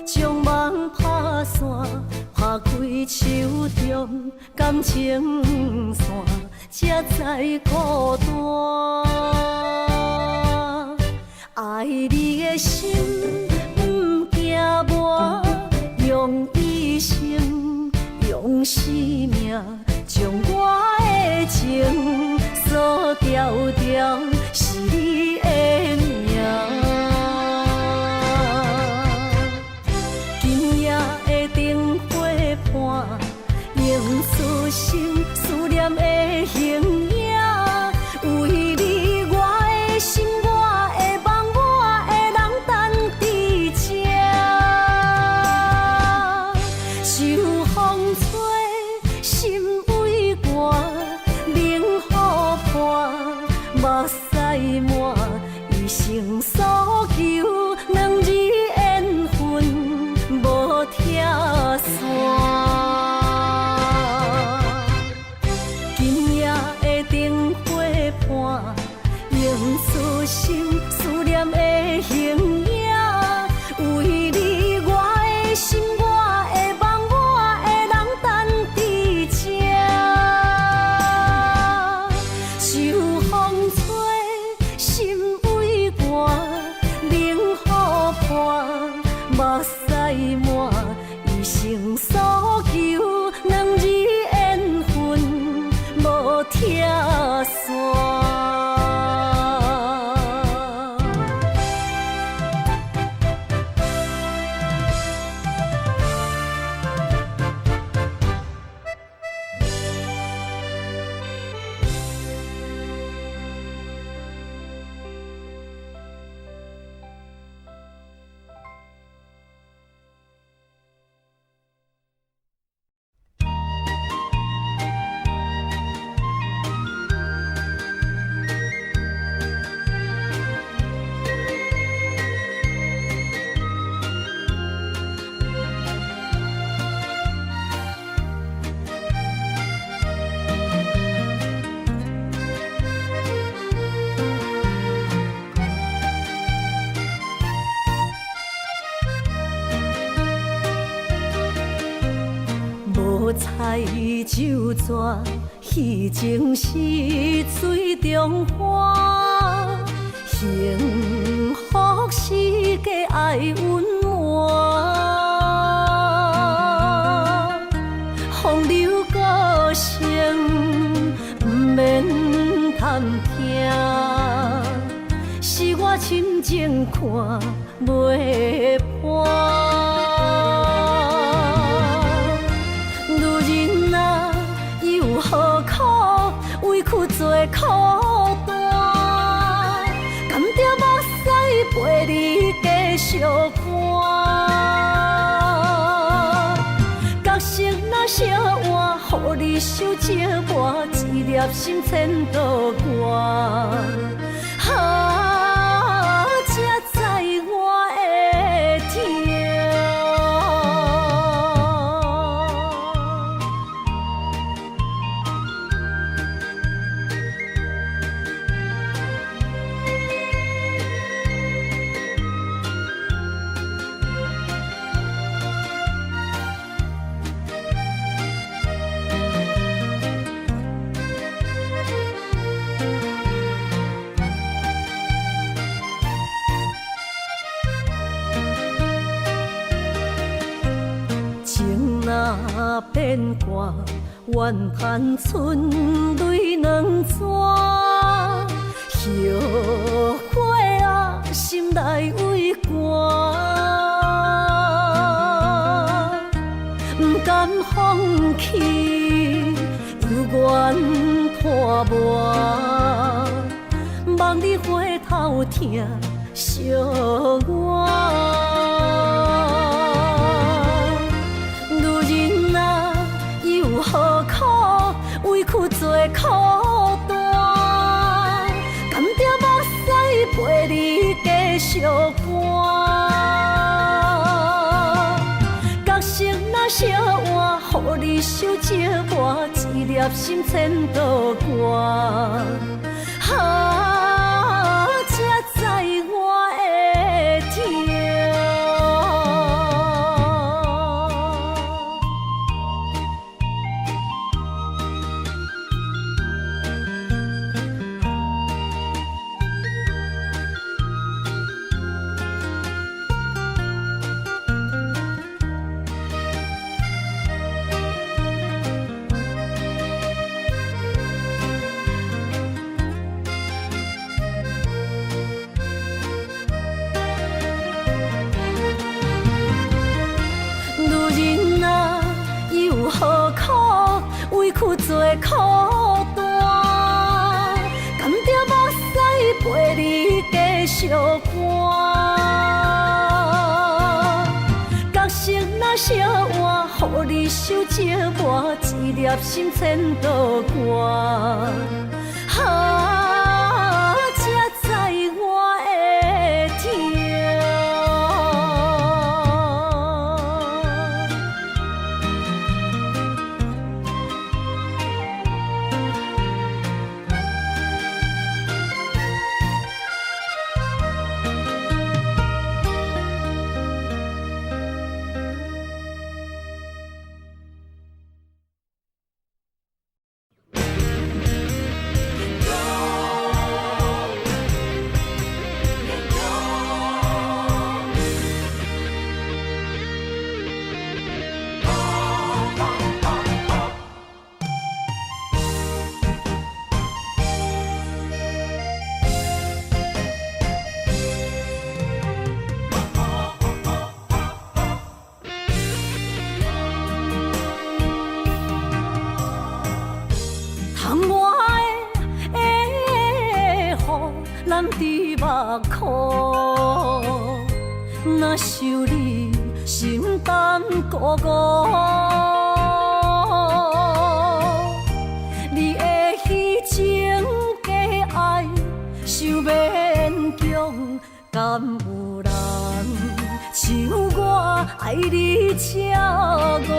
将梦拍散，拍开手中感情线，才知孤单。爱你的心不惊磨，用一生用生命，将我的情锁条条，是你的名。今夜的灯火伴，映出心思念的形影。为你我的心，我的梦。满，一生所求，两字缘分无拆散。彩酒泉，彼情是水中花，幸福是家爱温暖。风流歌声不免贪听，是我深情看袂破。何苦委屈做苦单？甘着目屎陪你继续寒。角色若烧换，予你受折磨，一粒心千度寒。才知我的痛。若变卦，怨叹春泪两逝。后悔啊，心内畏寒，不甘放弃，犹原破磨。望你回头听惜我。何苦委屈做苦单？甘着目屎陪你继续寒。角色若烧换，予你受折磨，一粒心千度寒。才知我的痛。何苦委屈做苦单？甘着目屎陪你继续寒。角色若烧换，予你受折磨，一粒心千度寒。才知我的痛。想你，心胆孤孤。你的虚情假爱，想勉强，敢有人像我爱你这戆？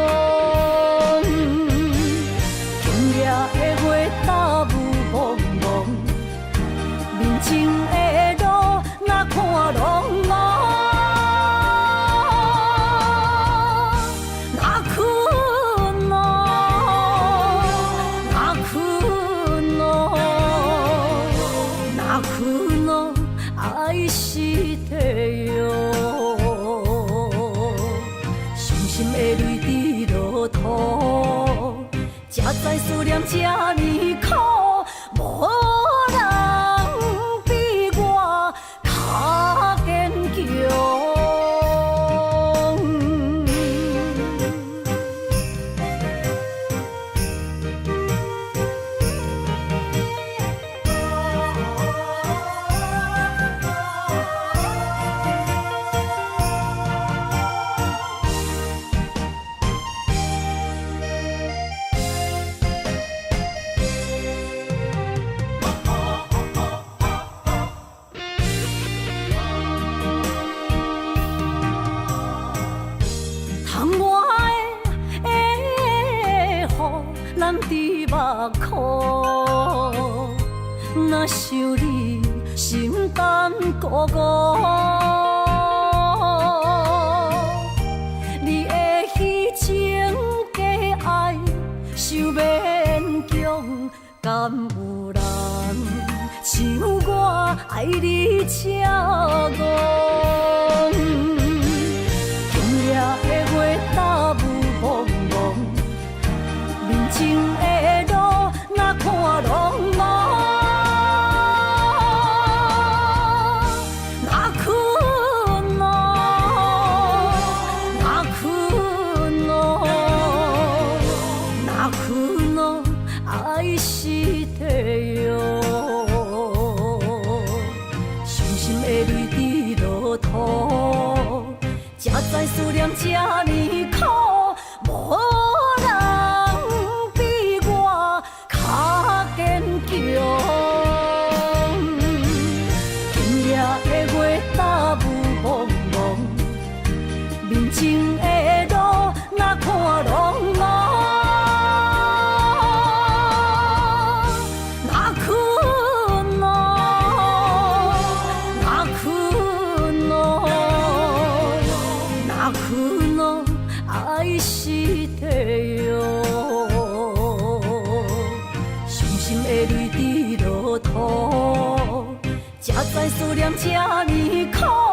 今夜的月搭雾蒙蒙，面前的路哪看拢茫。爱是地哟，伤心的泪滴落土，才知思念这呢苦，无人比我较坚强。难滴目眶，若想你，心胆孤孤。你的虚情假爱，想勉强，敢有人像我爱你这戆？今夜的月搭雾蒙蒙。面前的路哪看拢茫，哪困咯，哪困咯，哪困咯，爱是地哟，伤心的泪滴落土，才知思念这呢苦，无。今夜的月搭雾蒙蒙，面前的路哪看拢茫，哪困咯，哪困咯，哪困咯，爱是地哟。的泪滴落土，才知思念这呢苦。